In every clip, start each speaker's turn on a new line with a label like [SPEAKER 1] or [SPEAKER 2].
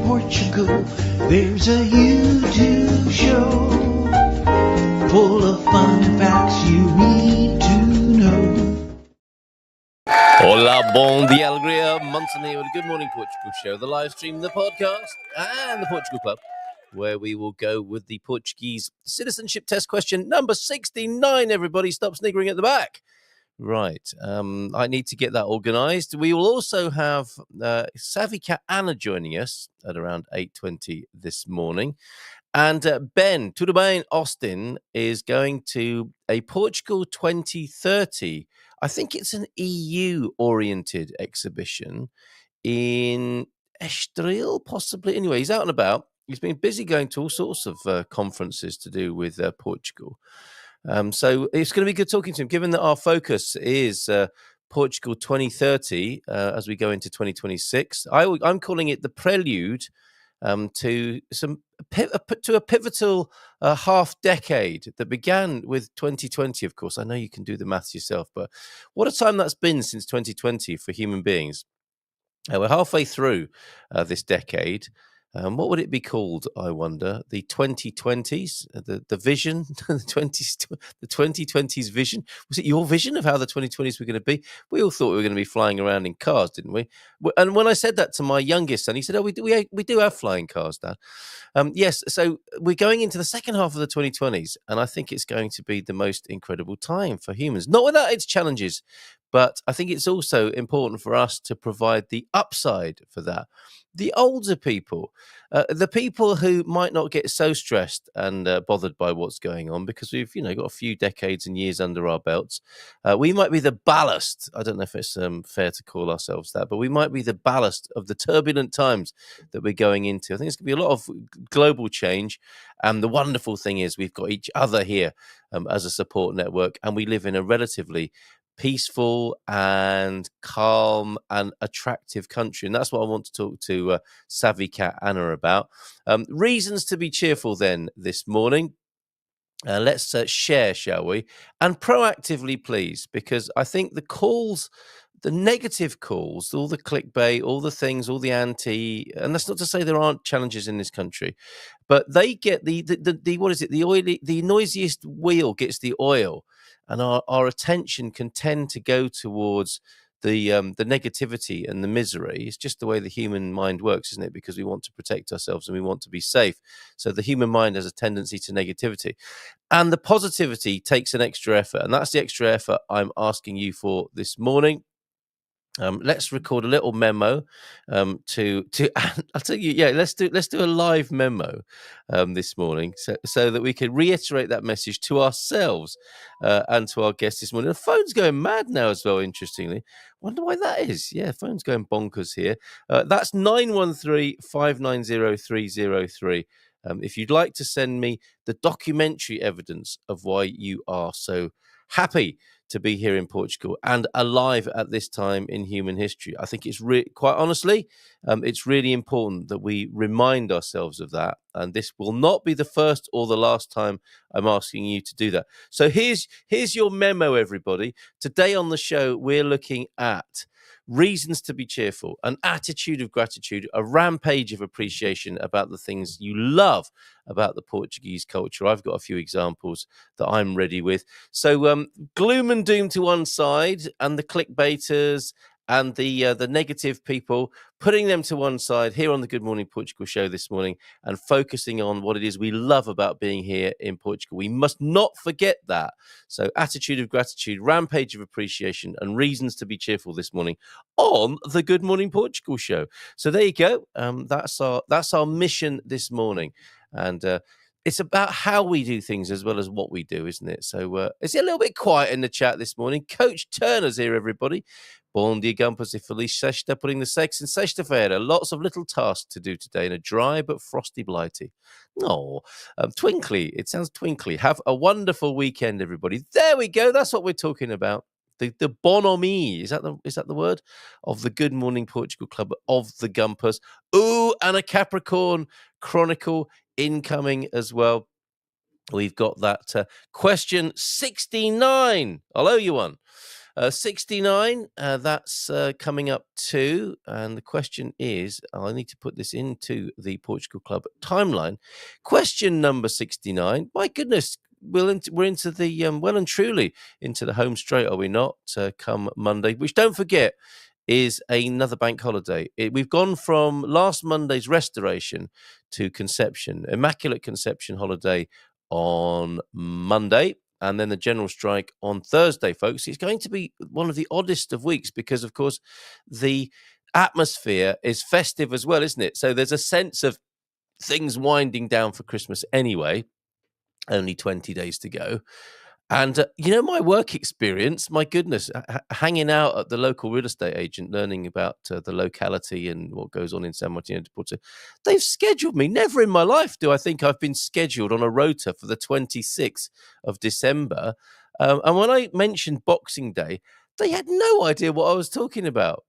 [SPEAKER 1] Portugal, there's a YouTube show full of fun facts you need to know.
[SPEAKER 2] Hola, bon dia, alegria, Munson here with the Good Morning Portugal show, the live stream, the podcast, and the Portugal Club, where we will go with the Portuguese citizenship test question number 69. Everybody stop sniggering at the back. Right, I need to get that organised. We will also have Savvy Cat Anna joining us at around 8:20 this morning. And Ben, Tudo bem, Austin, is going to a Portugal 2030. I think it's an EU-oriented exhibition in Estoril, possibly. Anyway, he's out and about. He's been busy going to all sorts of conferences to do with Portugal. So it's going to be good talking to him, given that our focus is Portugal 2030 as we go into 2026. I'm calling it the prelude to a pivotal half decade that began with 2020. Of course, I know you can do the maths yourself, but what a time that's been since 2020 for human beings. We're halfway through this decade. What would it be called, I wonder? The 2020s, the vision, the 2020s vision. Was it your vision of how the 2020s were going to be? We all thought we were going to be flying around in cars, didn't we? And when I said that to my youngest son, he said, "Oh, we do have flying cars, Dad." Yes, so we're going into the second half of the 2020s, and I think it's going to be the most incredible time for humans. Not without its challenges, but I think it's also important for us to provide the upside for that. The older people, the people who might not get so stressed and bothered by what's going on because we've, got a few decades and years under our belts. We might be the ballast. I don't know if it's fair to call ourselves that, but we might be the ballast of the turbulent times that we're going into. I think it's going to be a lot of global change. And the wonderful thing is we've got each other here as a support network, and we live in a relatively peaceful and calm and attractive country. And that's what I want to talk to Savvy Cat Anna about. Reasons to be cheerful then this morning. Let's share, shall we? And proactively, please, because I think the negative calls, all the clickbait, all the things, all the anti, and that's not to say there aren't challenges in this country, but they get the what is it? The noisiest wheel gets the oil, and our attention can tend to go towards the negativity and the misery. It's just the way the human mind works, isn't it? Because we want to protect ourselves and we want to be safe. So the human mind has a tendency to negativity, and the positivity takes an extra effort, and that's the extra effort I'm asking you for this morning. Let's record a little memo to I'll tell you, yeah, let's do a live memo this morning so that we can reiterate that message to ourselves and to our guests this morning. The phone's going mad now as well, interestingly. Wonder why that is. Yeah, phone's going bonkers here. That's 913-590-303. If you'd like to send me the documentary evidence of why you are so happy to be here in Portugal and alive at this time in human history. I think it's quite honestly, it's really important that we remind ourselves of that. And this will not be the first or the last time I'm asking you to do that. So here's your memo, everybody. Today on the show, we're looking at reasons to be cheerful, an attitude of gratitude, a rampage of appreciation about the things you love about the Portuguese culture. I've got a few examples that I'm ready with. So gloom and doom to one side, and the clickbaiters and the negative people, putting them to one side here on the Good Morning Portugal show this morning and focusing on what it is we love about being here in Portugal. We must not forget that. So attitude of gratitude, rampage of appreciation, and reasons to be cheerful this morning on the Good Morning Portugal show. So there you go. That's our mission this morning. And it's about how we do things as well as what we do, isn't it? So it's a little bit quiet in the chat this morning. Coach Turner's here, everybody. Bom dia, Gumpers e feliz sexta, putting the sex in sexta-feira. Lots of little tasks to do today in a dry but frosty blighty. Oh, twinkly. It sounds twinkly. Have a wonderful weekend, everybody. There we go. That's what we're talking about. The bonhomie, is that the word? Of the Good Morning Portugal Club of the Gumpers. Ooh, and a Capricorn Chronicle incoming as well. We've got that question 69. I'll owe you one. 69, that's coming up too. And the question is, I need to put this into the Portugal Club timeline. Question number 69. My goodness, we're into the well and truly into the home straight, are we not? Come Monday, which don't forget is another bank holiday. We've gone from last Monday's restoration to conception, Immaculate Conception holiday on Monday, and then the general strike on Thursday, folks. It's going to be one of the oddest of weeks because, of course, the atmosphere is festive as well, isn't it? So there's a sense of things winding down for Christmas anyway. Only 20 days to go. And, my work experience, my goodness, hanging out at the local real estate agent, learning about the locality and what goes on in San Martino de Porto, they've scheduled me. Never in my life do I think I've been scheduled on a rota for the 26th of December. And when I mentioned Boxing Day, they had no idea what I was talking about.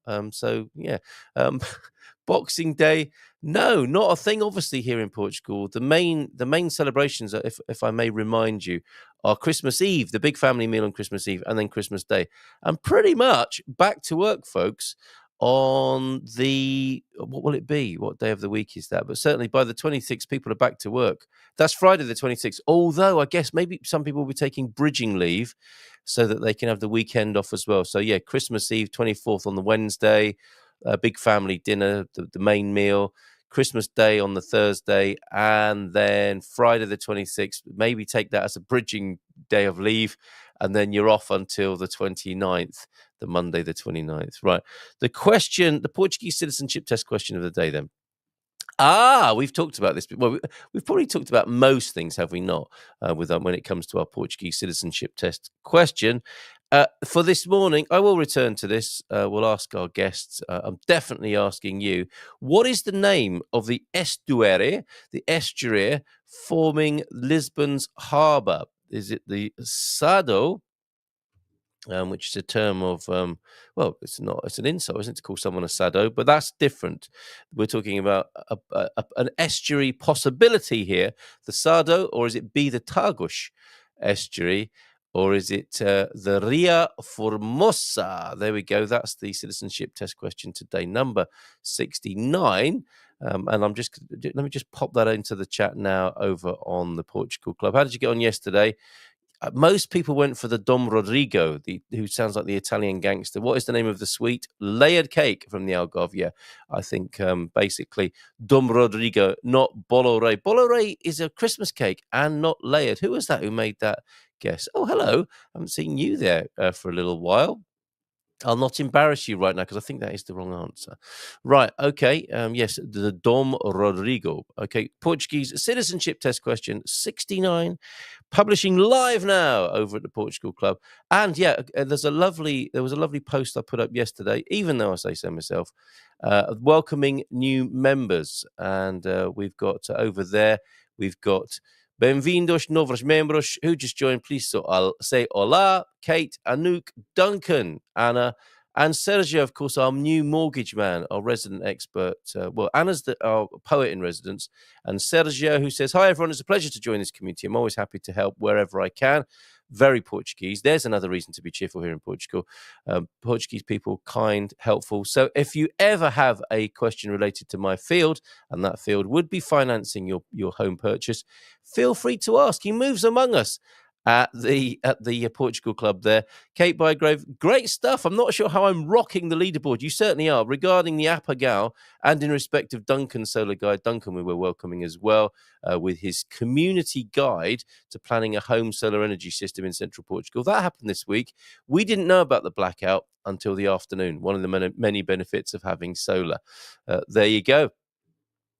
[SPEAKER 2] Boxing Day, no, not a thing. Obviously, here in Portugal, the main celebrations, if I may remind you, are Christmas Eve, the big family meal on Christmas Eve, and then Christmas Day, and pretty much back to work, folks. On the what will it be? What day of the week is that? But certainly by the 26th, people are back to work. That's Friday the 26th. Although I guess maybe some people will be taking bridging leave so that they can have the weekend off as well. So yeah, Christmas Eve, 24th on the Wednesday. A big family dinner, the main meal, Christmas Day on the Thursday, and then Friday the 26th, maybe take that as a bridging day of leave, and then you're off until the 29th, the Monday the 29th. Right. The Portuguese citizenship test question of the day then. We've talked about this. Well, we've probably talked about most things, have we not, when it comes to our Portuguese citizenship test question. For this morning, I will return to this. We'll ask our guests. I'm definitely asking you, what is the name of the estuary forming Lisbon's harbour? Is it the Sado? Which is a term of, it's an insult, isn't it, to call someone a sado, but that's different. We're talking about an estuary possibility here, the Sado, or is it B, the Tagus estuary, or is it the Ria Formosa? There we go. That's the citizenship test question today, number 69. And let me just pop that into the chat now over on the Portugal Club. How did you get on yesterday? Most people went for the Dom Rodrigo, who sounds like the Italian gangster. What is the name of the sweet? Layered cake from the Algarve. Yeah, I think basically Dom Rodrigo, not Bolore. Bolore is a Christmas cake and not layered. Who was that who made that guess? Oh, hello. I haven't seen you there for a little while. I'll not embarrass you right now because I think that is the wrong answer. Right, okay. Yes, the Dom Rodrigo. Okay, Portuguese citizenship test question 69. Publishing live now over at the Portugal Club. And yeah, there was a lovely post I put up yesterday, even though I say so myself, welcoming new members. And we've got over there, we've got Bem-vindos novos membros who just joined. Please I'll say hola, Kate, Anouk, Duncan, Anna, and Sergio, of course, our new mortgage man, our resident expert. Anna's our poet in residence. And Sergio, who says, hi, everyone. It's a pleasure to join this community. I'm always happy to help wherever I can. Very Portuguese. There's another reason to be cheerful here in Portugal. Portuguese people, kind, helpful. So if you ever have a question related to my field, and that field would be financing your home purchase, feel free to ask. He moves among us at the Portugal Club there. Kate Bygrave, great stuff. I'm not sure how I'm rocking the leaderboard. You certainly are. Regarding the Apagao and in respect of Duncan's solar guide, Duncan we were welcoming as well with his community guide to planning a home solar energy system in central Portugal. That happened this week. We didn't know about the blackout until the afternoon. One of the many benefits of having solar. There you go.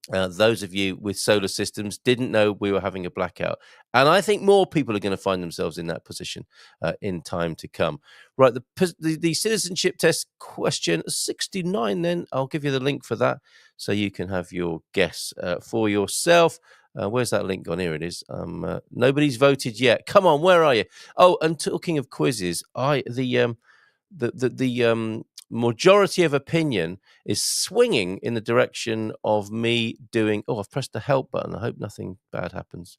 [SPEAKER 2] Those of you with solar systems didn't know we were having a blackout. And I think more people are going to find themselves in that position in time to come. Right, the citizenship test question 69 then. I'll give you the link for that so you can have your guess for yourself. Where's that link gone? Here it is. Nobody's voted yet. Come on, where are you? Oh, and talking of quizzes, the majority of opinion is swinging in the direction of me doing. Oh, I've pressed the help button. I hope nothing bad happens.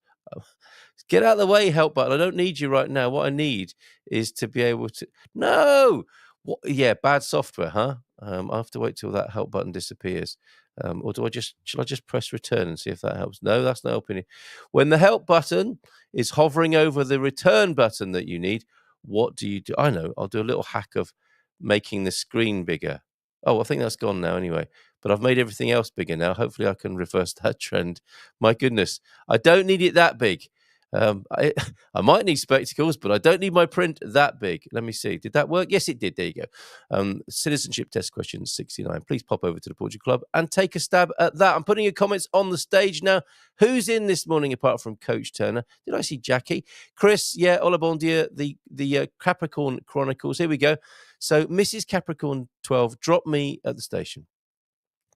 [SPEAKER 2] Get out of the way, help button. I don't need you right now. What I need is to be able to. No. What? Yeah, bad software, huh? I have to wait till that help button disappears. Or shall I just press return and see if that helps? No, that's not helping you. When the help button is hovering over the return button that you need, what do you do? I know. I'll do a little hack of making the screen bigger. Oh, I think that's gone now anyway. But I've made everything else bigger now. Hopefully, I can reverse that trend. My goodness, I don't need it that big. I I might need spectacles, but I don't need my print that big. Let me see. Did that work? Yes, it did. There you go. Citizenship test question 69. Please pop over to the Portugal Club and take a stab at that. I'm putting your comments on the stage now. Who's in this morning apart from Coach Turner? Did I see Jackie? Chris, yeah, Hola bon dia, the Capricorn Chronicles. Here we go. So Mrs. Capricorn 12 dropped me at the station.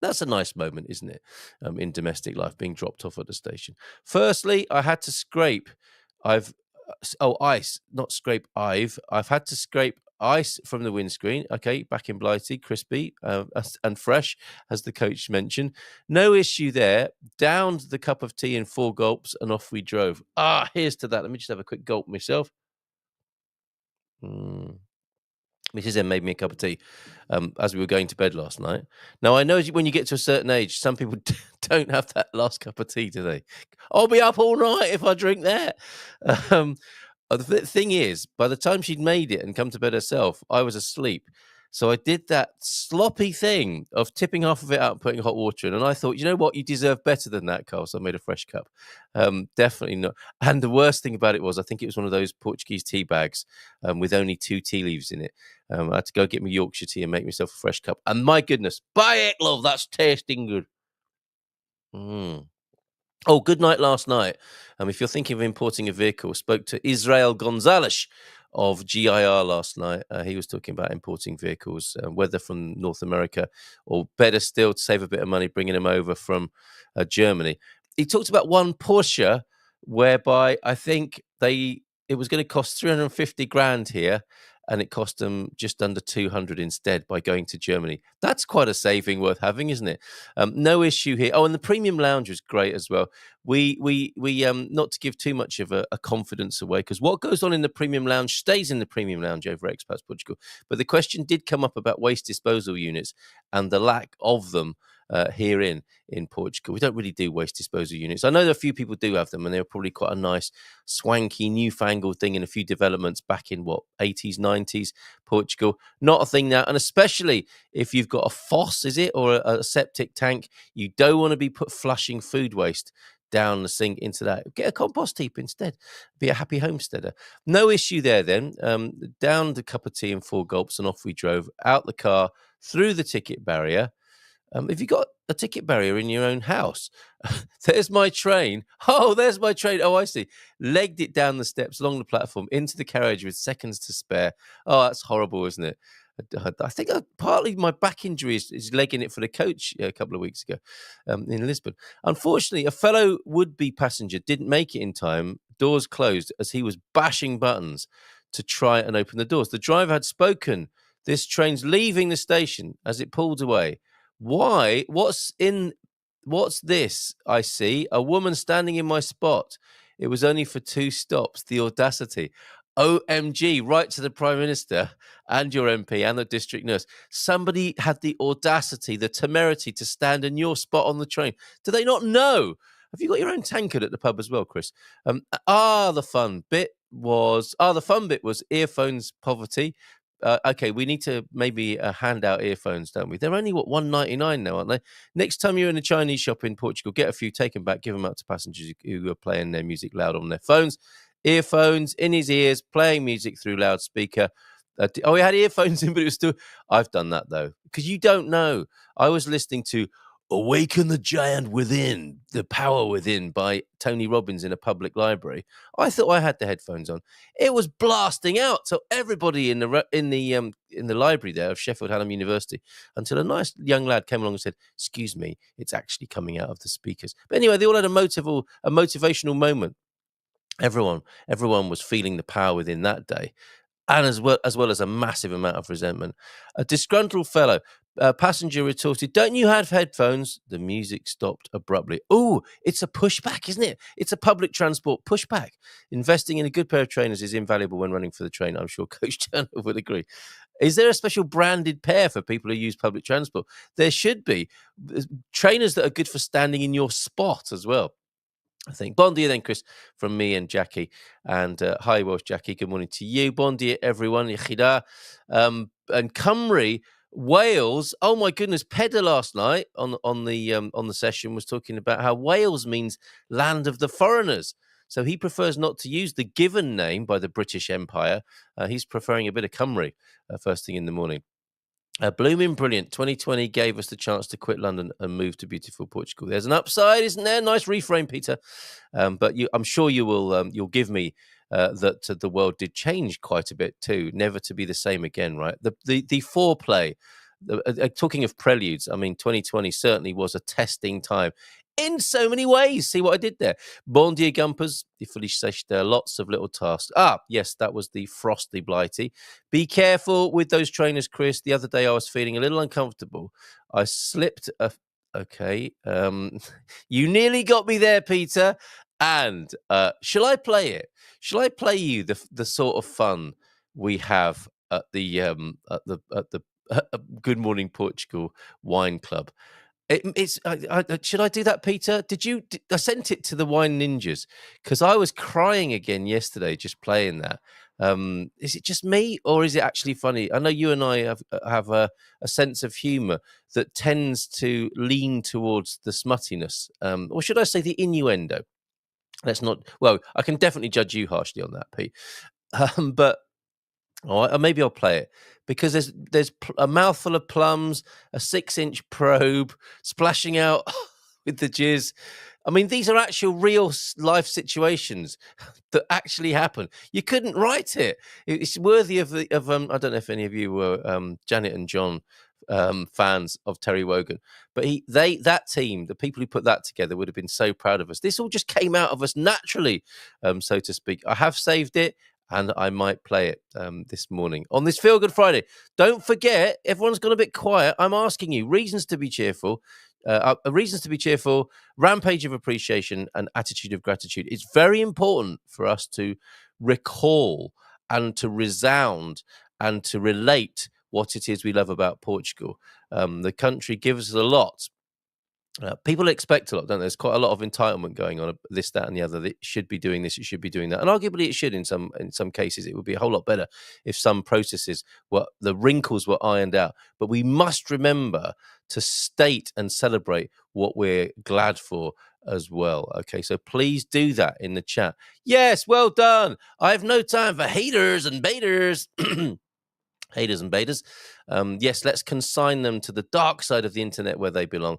[SPEAKER 2] That's a nice moment, isn't it? In domestic life, being dropped off at the station. Firstly, I had to scrape. Ice, not scrape. I've had to scrape ice from the windscreen. Okay, back in Blighty, crispy and fresh, as the coach mentioned. No issue there. Downed the cup of tea in 4 gulps, and off we drove. Here's to that. Let me just have a quick gulp myself. Mrs. M made me a cup of tea as we were going to bed last night. Now, I know when you get to a certain age, some people don't have that last cup of tea, do they? I'll be up all night if I drink that. The thing is, by the time she'd made it and come to bed herself, I was asleep. So I did that sloppy thing of tipping half of it out and putting hot water in. And I thought, you know what? You deserve better than that, Carl. So I made a fresh cup. Definitely not. And the worst thing about it was, I think it was one of those Portuguese tea bags with only 2 tea leaves in it. I had to go get me Yorkshire tea and make myself a fresh cup. And my goodness, by it, love, that's tasting good. Oh, good night last night. If you're thinking of importing a vehicle, spoke to Israel Gonzalez of GIR last night. He was talking about importing vehicles, whether from North America or better still, to save a bit of money, bringing them over from Germany. He talked about one Porsche whereby I think it was going to cost 350 grand here, and it cost them just under 200 instead by going to Germany. That's quite a saving worth having, isn't it? No issue here. Oh, and the premium lounge was great as well. We not to give too much of a confidence away, because what goes on in the premium lounge stays in the premium lounge over at Expats Portugal. But the question did come up about waste disposal units and the lack of them here in Portugal. We don't really do waste disposal units. I know that a few people do have them, and they're probably quite a nice, swanky, newfangled thing in a few developments back in 80s, 90s Portugal. Not a thing now, and especially if you've got a foss, is it, or a septic tank, you don't want to be flushing food waste down the sink into that. Get a compost heap instead. Be a happy homesteader. No issue there then. Downed a cup of tea in 4 gulps, and off we drove out the car, through the ticket barrier. If you got a ticket barrier in your own house, there's my train. Oh, there's my train. Oh, I see. Legged it down the steps along the platform into the carriage with seconds to spare. Oh, that's horrible, isn't it? I think partly my back injury is legging it for the coach a couple of weeks ago in Lisbon. Unfortunately, a fellow would-be passenger didn't make it in time. Doors closed as he was bashing buttons to try and open the doors. The driver had spoken. This train's leaving the station as it pulled away. Why? What's this? I see a woman standing in my spot. It was only for 2 stops. The audacity. OMG, right to the Prime Minister and your MP and the district nurse. Somebody had the audacity, the temerity to stand in your spot on the train. Do they not know? Have you got your own tankard at the pub as well, Chris? The fun bit was earphones poverty. Okay, we need to maybe hand out earphones, don't we? They're only, $1.99 now, aren't they? Next time you're in a Chinese shop in Portugal, get a few, take them back, give them out to passengers who are playing their music loud on their phones. Earphones in his ears, playing music through loudspeaker. He had earphones in, but it was still... I've done that, though, because you don't know. I was listening to Awaken the Giant Within, The Power Within by Tony Robbins in a public library. I thought I had the headphones on. It was blasting out. So everybody in the library there of Sheffield Hallam University, until a nice young lad came along and said, "Excuse me, it's actually coming out of the speakers." But anyway, they all had a motivational moment. Everyone was feeling the power within that day. And as well as a massive amount of resentment. A disgruntled fellow Passenger retorted, "Don't you have headphones?" The music stopped abruptly. Oh, it's a pushback, isn't it? It's a public transport pushback. Investing in a good pair of trainers is invaluable when running for the train. I'm sure Coach Turner would agree. Is there a special branded pair for people who use public transport? There should be. Trainers that are good for standing in your spot as well. I think. Bon dia then, Chris, from me and Jackie. And hi, Welsh Jackie. Good morning to you. Bon dia, everyone. Yichida. And Cymru, Wales. Oh my goodness, Peda last night on the session was talking about how Wales means land of the foreigners. So he prefers not to use the given name by the British Empire. He's preferring a bit of Cymru first thing in the morning. Blooming brilliant. 2020 gave us the chance to quit London and move to beautiful Portugal. There's an upside, isn't there? Nice reframe, Peter. But I'm sure you will. You'll give me that the world did change quite a bit too. Never to be the same again, right? The foreplay. Talking of preludes, I mean, 2020 certainly was a testing time in so many ways. See what I did there? Bon dia, Gumpers. There are lots of little tasks. Yes, that was the Frosty Blighty. Be careful with those trainers, Chris. The other day I was feeling a little uncomfortable. I slipped Okay. You nearly got me there, Peter. And shall I play it? Shall I play you the sort of fun we have at the Good Morning Portugal Wine Club? Should I do that, Peter? I sent it to the Wine Ninjas because I was crying again yesterday just playing that. Is it just me, or is it actually funny? I know you and I have a sense of humour that tends to lean towards the smuttiness, or should I say the innuendo? Let's not. Well, I can definitely judge you harshly on that, Pete. But all right, or maybe I'll play it because there's a mouthful of plums, a 6-inch probe splashing out with the jizz. I mean, these are actual real life situations that actually happen. You couldn't write it. It's worthy of I don't know if any of you were Janet and John fans of Terry Wogan, but that team, the people who put that together, would have been so proud of us. This all just came out of us naturally, so to speak. I have saved it, and I might play it this morning on this Feel Good Friday. Don't forget, everyone's gone a bit quiet. I'm asking you, reasons to be cheerful. Reasons to be cheerful, rampage of appreciation, and attitude of gratitude. It's very important for us to recall and to resound and to relate what it is we love about Portugal. The country gives us a lot. People expect a lot, don't they? There's quite a lot of entitlement going on, this, that, and the other. It should be doing this, it should be doing that, and arguably it should in some cases. It would be a whole lot better if some processes the wrinkles were ironed out. But we must remember to state and celebrate what we're glad for as well. Okay, so please do that in the chat. Yes, well done. I have no time for haters and baiters. Haters and baiters. Yes, let's consign them to the dark side of the internet where they belong.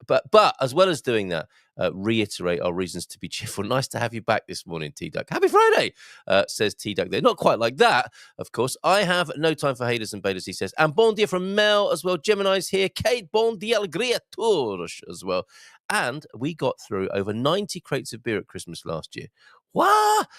[SPEAKER 2] But as well as doing that, reiterate our reasons to be cheerful. Nice to have you back this morning, T-Duck. Happy Friday, says T-Duck there. Not quite like that, of course. I have no time for haters and baiters, he says. And bon dia from Mel as well. Gemini's here. Kate, bon dia alegria todos as well. And we got through over 90 crates of beer at Christmas last year. What?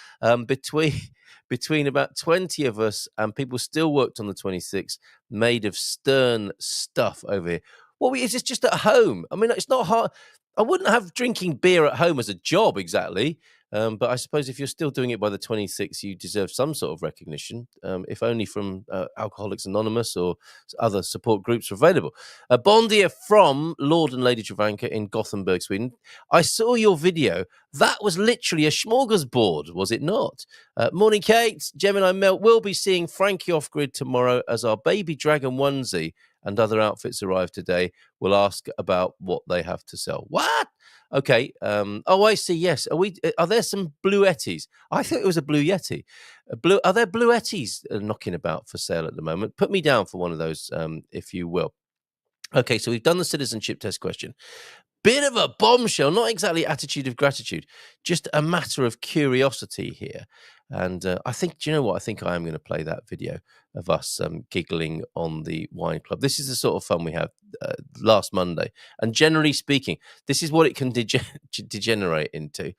[SPEAKER 2] Between about 20 of us, and people still worked on the 26th, made of stern stuff over here. Well, is this just at home? I mean, it's not hard. I wouldn't have drinking beer at home as a job exactly. But I suppose if you're still doing it by the 26th, you deserve some sort of recognition, if only from Alcoholics Anonymous or other support groups are available. Bon dia from Lord and Lady Travanka in Gothenburg, Sweden. I saw your video. That was literally a smorgasbord, was it not? Morning, Kate. Gemini Melt will be seeing Frankie off-grid tomorrow as our baby dragon onesie and other outfits arrive today. We'll ask about what they have to sell. What? Okay. Oh, I see. Yes. Are there some Blue Yetis? I thought it was a Blue Yeti. Are there Blue Yetis knocking about for sale at the moment? Put me down for one of those, if you will. Okay. So we've done the citizenship test question. Bit of a bombshell, not exactly attitude of gratitude, just a matter of curiosity here. And I think, do you know what? I think I am going to play that video of us giggling on the wine club. This is the sort of fun we had last Monday. And generally speaking, this is what it can degenerate into.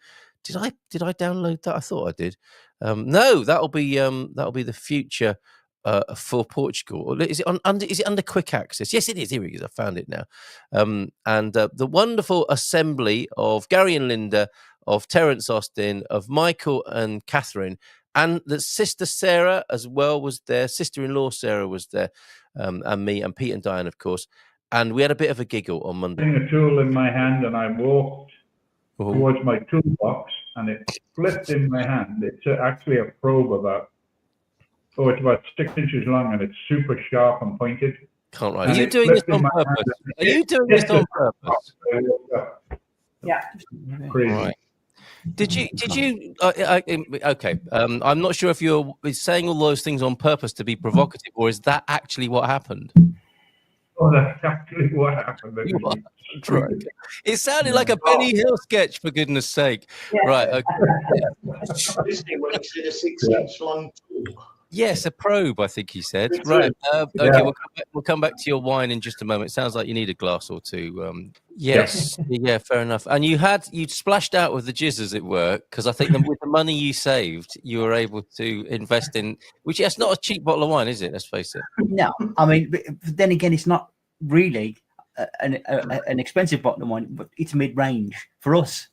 [SPEAKER 2] Did I download that? I thought I did. No, that'll be the future for Portugal. Or is it under quick access? Yes, it is. Here it is. I found it now. And the wonderful assembly of Gary and Linda, of Terence Austin, of Michael and Catherine, and the sister Sarah as well was there. Sister-in-law Sarah was there, and me and Pete and Diane, of course. And we had a bit of a giggle on Monday.
[SPEAKER 3] A tool in my hand, and I walked towards my toolbox, and it flipped in my hand. It's actually a probe it's about 6 inches long, and it's super sharp and pointed.
[SPEAKER 2] Can't write. Are you doing this on purpose? Are you doing this on purpose?
[SPEAKER 4] Yeah.
[SPEAKER 3] Crazy.
[SPEAKER 2] Right. Did you? Okay. I'm not sure if you're saying all those things on purpose to be provocative, or is that actually what happened?
[SPEAKER 3] Oh, that's actually what happened.
[SPEAKER 2] Right. It sounded like a Benny Hill sketch, for goodness sake.
[SPEAKER 4] Yeah.
[SPEAKER 2] Right. Okay.
[SPEAKER 5] When he said a 6-inch long tool.
[SPEAKER 2] Yes, a probe, I think he said. Right. Okay, we'll come back to your wine in just a moment. It sounds like you need a glass or two. Yes. Yeah, fair enough. And you'd splashed out with the jizz, as it were, because I think with the money you saved, you were able to invest in, which that's not a cheap bottle of wine, is it? Let's face it.
[SPEAKER 6] No, I mean, but then again, it's not really an expensive bottle of wine, but it's mid-range for us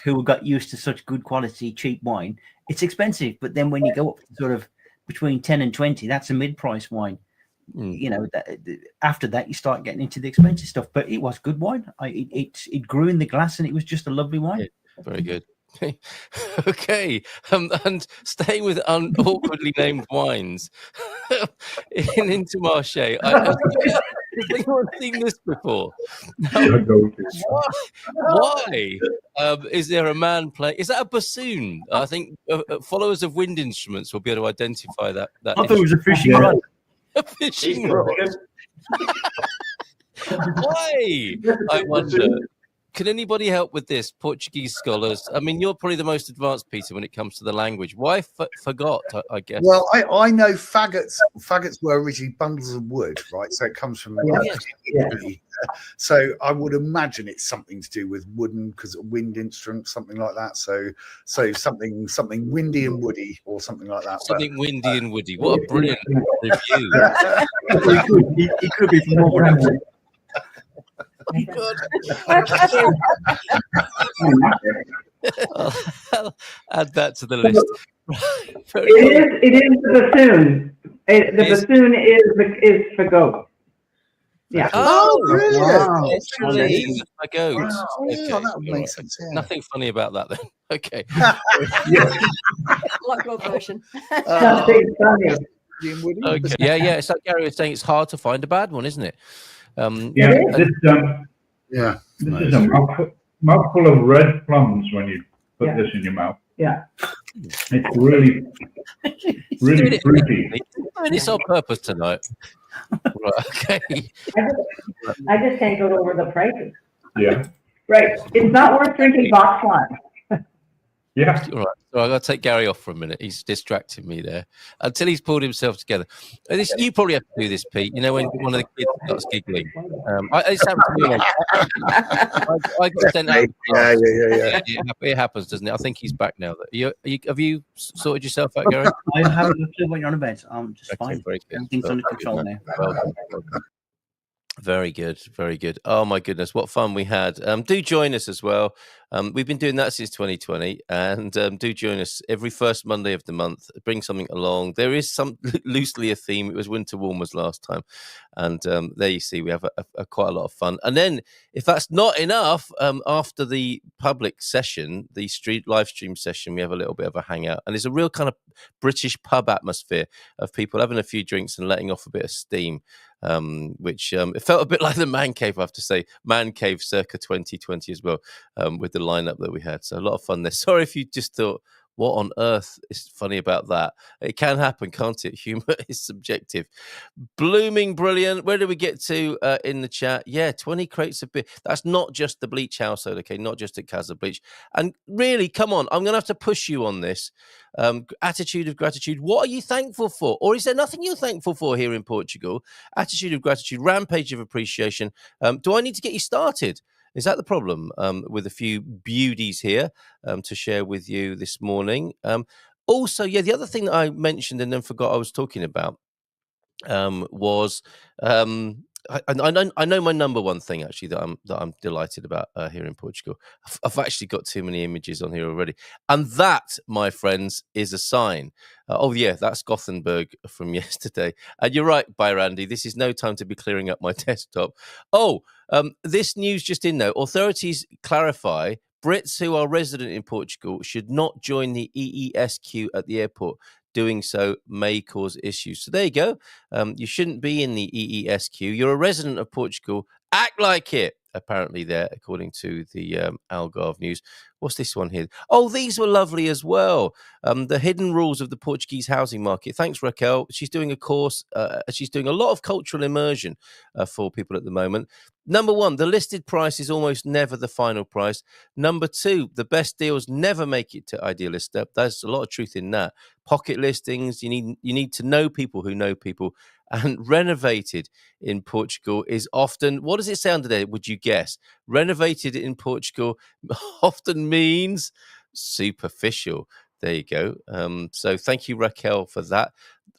[SPEAKER 6] who got used to such good quality cheap wine. It's expensive, but then when you go up to sort of between 10 and 20, that's a mid-price wine. You know, after that you start getting into the expensive stuff. But it was good wine. It grew in the glass, and it was just a lovely wine.
[SPEAKER 2] Yeah, very good. Okay, and staying with awkwardly named wines in Intermarché. Has anyone seen this before? Why? Is there a man playing? Is that a bassoon? I think followers of wind instruments will be able to identify that.
[SPEAKER 6] I thought it was a fishing rod.
[SPEAKER 2] A fishing rod. Why? I wonder. Can anybody help with this? Portuguese scholars. I mean, you're probably the most advanced, Peter, when it comes to the language. Why forgot, I guess?
[SPEAKER 7] Well, I know faggots. Faggots were originally bundles of wood, right? So it comes from Italy. So I would imagine it's something to do with wooden, because wind instrument, something like that. So something windy and woody, or something like that.
[SPEAKER 2] Something windy and woody. What a brilliant review!
[SPEAKER 6] It could be from Wolverhampton.
[SPEAKER 2] I'll add that to the list.
[SPEAKER 4] It is the bassoon. The bassoon is for goat. Yeah.
[SPEAKER 7] Oh, really?
[SPEAKER 6] Wow.
[SPEAKER 2] Actually, a goat.
[SPEAKER 7] Wow.
[SPEAKER 2] Okay.
[SPEAKER 7] Yeah, that would make sense. Yeah.
[SPEAKER 2] Nothing funny about that then. Okay.
[SPEAKER 8] Like your version.
[SPEAKER 4] Nothing funny.
[SPEAKER 2] Okay. Yeah. It's like Gary was saying. It's hard to find a bad one, isn't it?
[SPEAKER 3] This is a mouthful of red plums when you put this in your mouth.
[SPEAKER 4] Yeah.
[SPEAKER 3] It's really fruity.
[SPEAKER 2] Doing this on purpose tonight. Right, okay.
[SPEAKER 4] I just can't go over the prices.
[SPEAKER 3] Yeah.
[SPEAKER 4] Right. It's not worth drinking box wine.
[SPEAKER 3] Yeah.
[SPEAKER 2] All right. So I've got to take Gary off for a minute. He's distracting me there until he's pulled himself together. You probably have to do this, Pete. You know, when one of the kids starts giggling. It's happened to me. I got sent out.
[SPEAKER 7] Yeah.
[SPEAKER 2] It happens, doesn't it? I think he's back now. Have you sorted yourself out, Gary?
[SPEAKER 6] I haven't looked at when you're on a bed. I'm just fine.
[SPEAKER 2] Very good.
[SPEAKER 6] Everything's under control now.
[SPEAKER 2] Well done. Very good, very good. Oh my goodness, what fun we had. Do join us as well. We've been doing that since 2020, and do join us every first Monday of the month. Bring something along. There is some loosely a theme. It was Winter Warmers last time, and there you see we have quite a lot of fun. And then, if that's not enough, after the public session, the live stream session, we have a little bit of a hangout, and there's a real kind of British pub atmosphere of people having a few drinks and letting off a bit of steam. Which it felt a bit like the Man Cave, I have to say. Man Cave circa 2020 as well, with the lineup that we had. So a lot of fun there. Sorry if you just thought, what on earth is funny about that? It can happen, can't it? Humor is subjective. Blooming brilliant. Where did we get to in the chat? Yeah, 20 crates of beer. That's not just the Bleach household, okay? Not just at Casa Bleach. And really, come on, I'm going to have to push you on this. Attitude of gratitude. What are you thankful for? Or is there nothing you're thankful for here in Portugal? Attitude of gratitude, rampage of appreciation. Do I need to get you started? Is that the problem with a few beauties here to share with you this morning? Also, the other thing that I mentioned and then forgot I was talking about was I know my number one thing actually that I'm delighted about here in Portugal. I've actually got too many images on here already, and that, my friends, is a sign. Oh yeah, that's Gothenburg from yesterday. And you're right, Randy. This is no time to be clearing up my desktop. Oh, this news just in though. Authorities clarify Brits who are resident in Portugal should not join the EESQ at the airport. Doing so may cause issues. So there you go. You shouldn't be in the EESQ. You're a resident of Portugal. Act like it, apparently, there, according to the Algarve news. What's this one here? Oh, these were lovely as well. The hidden rules of the Portuguese housing market. Thanks, Raquel. She's doing a course. She's doing a lot of cultural immersion for people at the moment. Number one, the listed price is almost never the final price. Number two, the best deals never make it to Idealista. There's a lot of truth in that. Pocket listings, you need to know people who know people. And renovated in Portugal is often, what does it sound today? Would you guess? Renovated in Portugal often means superficial. There you go. So thank you, Raquel, for that.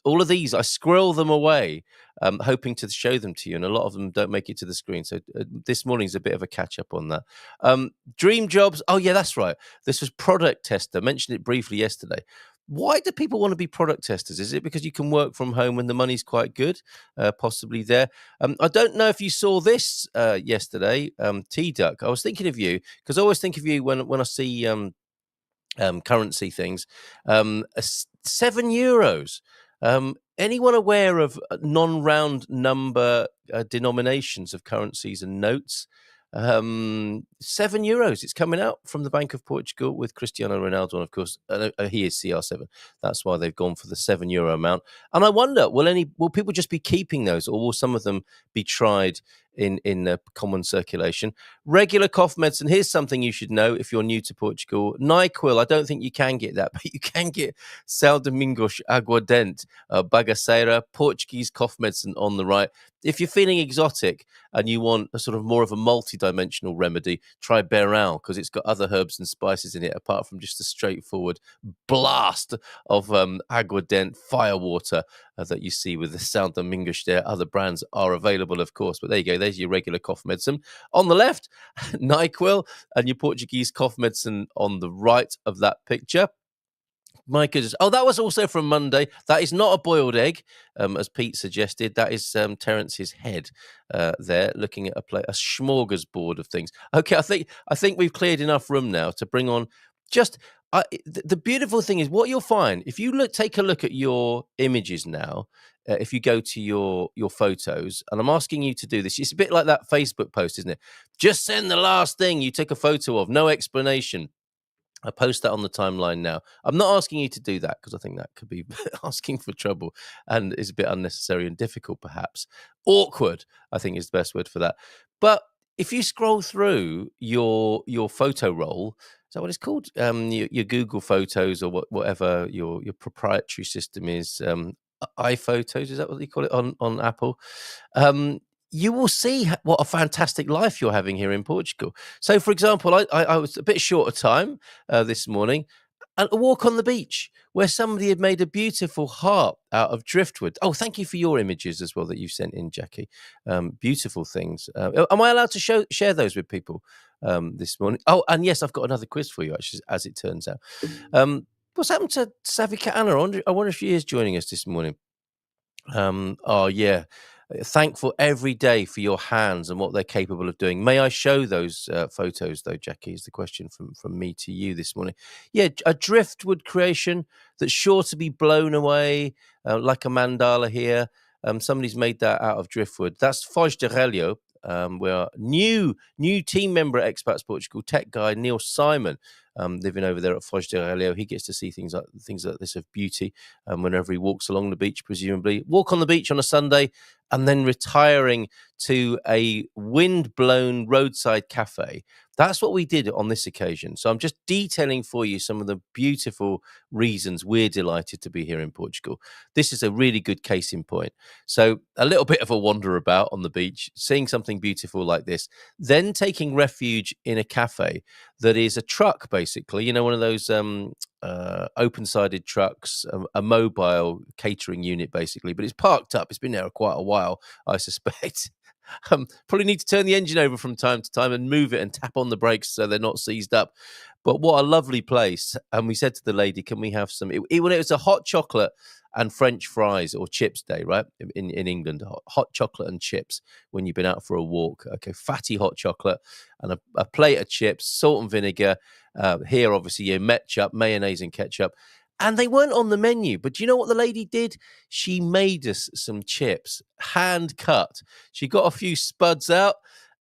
[SPEAKER 2] All of these, I squirrel them away, hoping to show them to you, and a lot of them don't make it to the screen. So this morning's a bit of a catch up on that. Dream jobs. Oh yeah, that's right. This was product tester. Mentioned it briefly yesterday. Why do people want to be product testers? Is it because you can work from home and the money's quite good? Possibly there. I don't know if you saw this yesterday, T-Duck. I was thinking of you because I always think of you when I see currency things. €7. Anyone aware of non-round number denominations of currencies and notes? €7. It's coming out from the Bank of Portugal with Cristiano Ronaldo, and of course, he is CR7. That's why they've gone for the €7 amount. And I wonder, will people just be keeping those, or will some of them be tried in the common circulation? Regular cough medicine. Here's something you should know if you're new to Portugal. NyQuil. I don't think you can get that, but you can get Sal Domingos Aguardente, Bagaceira, Portuguese cough medicine on the right. If you're feeling exotic and you want a sort of more of a multi-dimensional remedy, try Beral, because it's got other herbs and spices in it, apart from just a straightforward blast of Aguardente firewater that you see with the Sal Domingos there. Other brands are available, of course, but there you go. There's your regular cough medicine. On the left, NyQuil, and your Portuguese cough medicine on the right of that picture. My goodness. Oh, that was also from Monday. That is not a boiled egg, as Pete suggested. That is Terence's head there, looking at a smorgasbord of things. Okay, I think we've cleared enough room now to bring on just... the beautiful thing is what you'll find, if you take a look at your images now, if you go to your photos, and I'm asking you to do this, it's a bit like that Facebook post, isn't it? Just send the last thing you took a photo of, no explanation. I post that on the timeline now. I'm not asking you to do that because I think that could be asking for trouble and is a bit unnecessary and difficult, perhaps. Awkward, I think, is the best word for that. But if you scroll through your photo roll, is that what it's called? Your Google Photos or whatever your proprietary system is, iPhotos, is that what they call it on Apple? You will see what a fantastic life you're having here in Portugal. So, for example, I was a bit short of time this morning, and a walk on the beach where somebody had made a beautiful harp out of driftwood. Oh, thank you for your images as well that you've sent in, Jackie. Beautiful things. Am I allowed to share those with people this morning? Oh, and yes, I've got another quiz for you, actually, as it turns out. What's happened to Savika Anna? I wonder if she is joining us this morning. Oh, yeah. Thankful every day for your hands and what they're capable of doing. May I show those photos, though, Jackie, is the question from me to you this morning. Yeah, a driftwood creation that's sure to be blown away, like a mandala here. Somebody's made that out of driftwood. That's Foz de Relio, where new team member at Expats Portugal, tech guy Neil Simon, living over there at Foz de Relio. He gets to see things like this of beauty whenever he walks along the beach, presumably. Walk on the beach on a Sunday and then retiring to a wind-blown roadside cafe. That's what we did on this occasion. So I'm just detailing for you some of the beautiful reasons we're delighted to be here in Portugal. This is a really good case in point. So a little bit of a wander about on the beach, seeing something beautiful like this, then taking refuge in a cafe that is a truck, basically, one of those open-sided trucks, a mobile catering unit, basically. But it's parked up. It's been there quite a while, I suspect. Probably need to turn the engine over from time to time and move it and tap on the brakes so they're not seized up. But what a lovely place. And we said to the lady, can we have some, it was a hot chocolate and French fries or chips day, right? In England, hot chocolate and chips when you've been out for a walk. Okay, fatty hot chocolate and a plate of chips, salt and vinegar. Here, obviously, ketchup, mayonnaise and ketchup. And they weren't on the menu. But do you know what the lady did? She made us some chips, hand cut. She got a few spuds out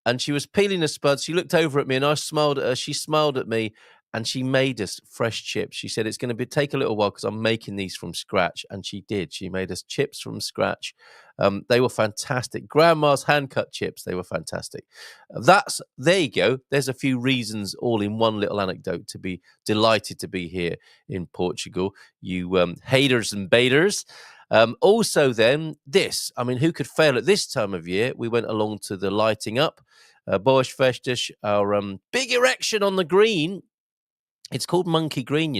[SPEAKER 2] and she was peeling the spuds. She looked over at me and I smiled at her. She smiled at me and she made us fresh chips. She said, it's going to take a little while because I'm making these from scratch. And she did. She made us chips from scratch. They were fantastic. Grandma's hand-cut chips. They were fantastic. There you go. There's a few reasons all in one little anecdote to be delighted to be here in Portugal. You haters and baiters. Also then, who could fail at this time of year? We went along to the lighting up. Boas Festas, our big erection on the green. It's called Monkey Green,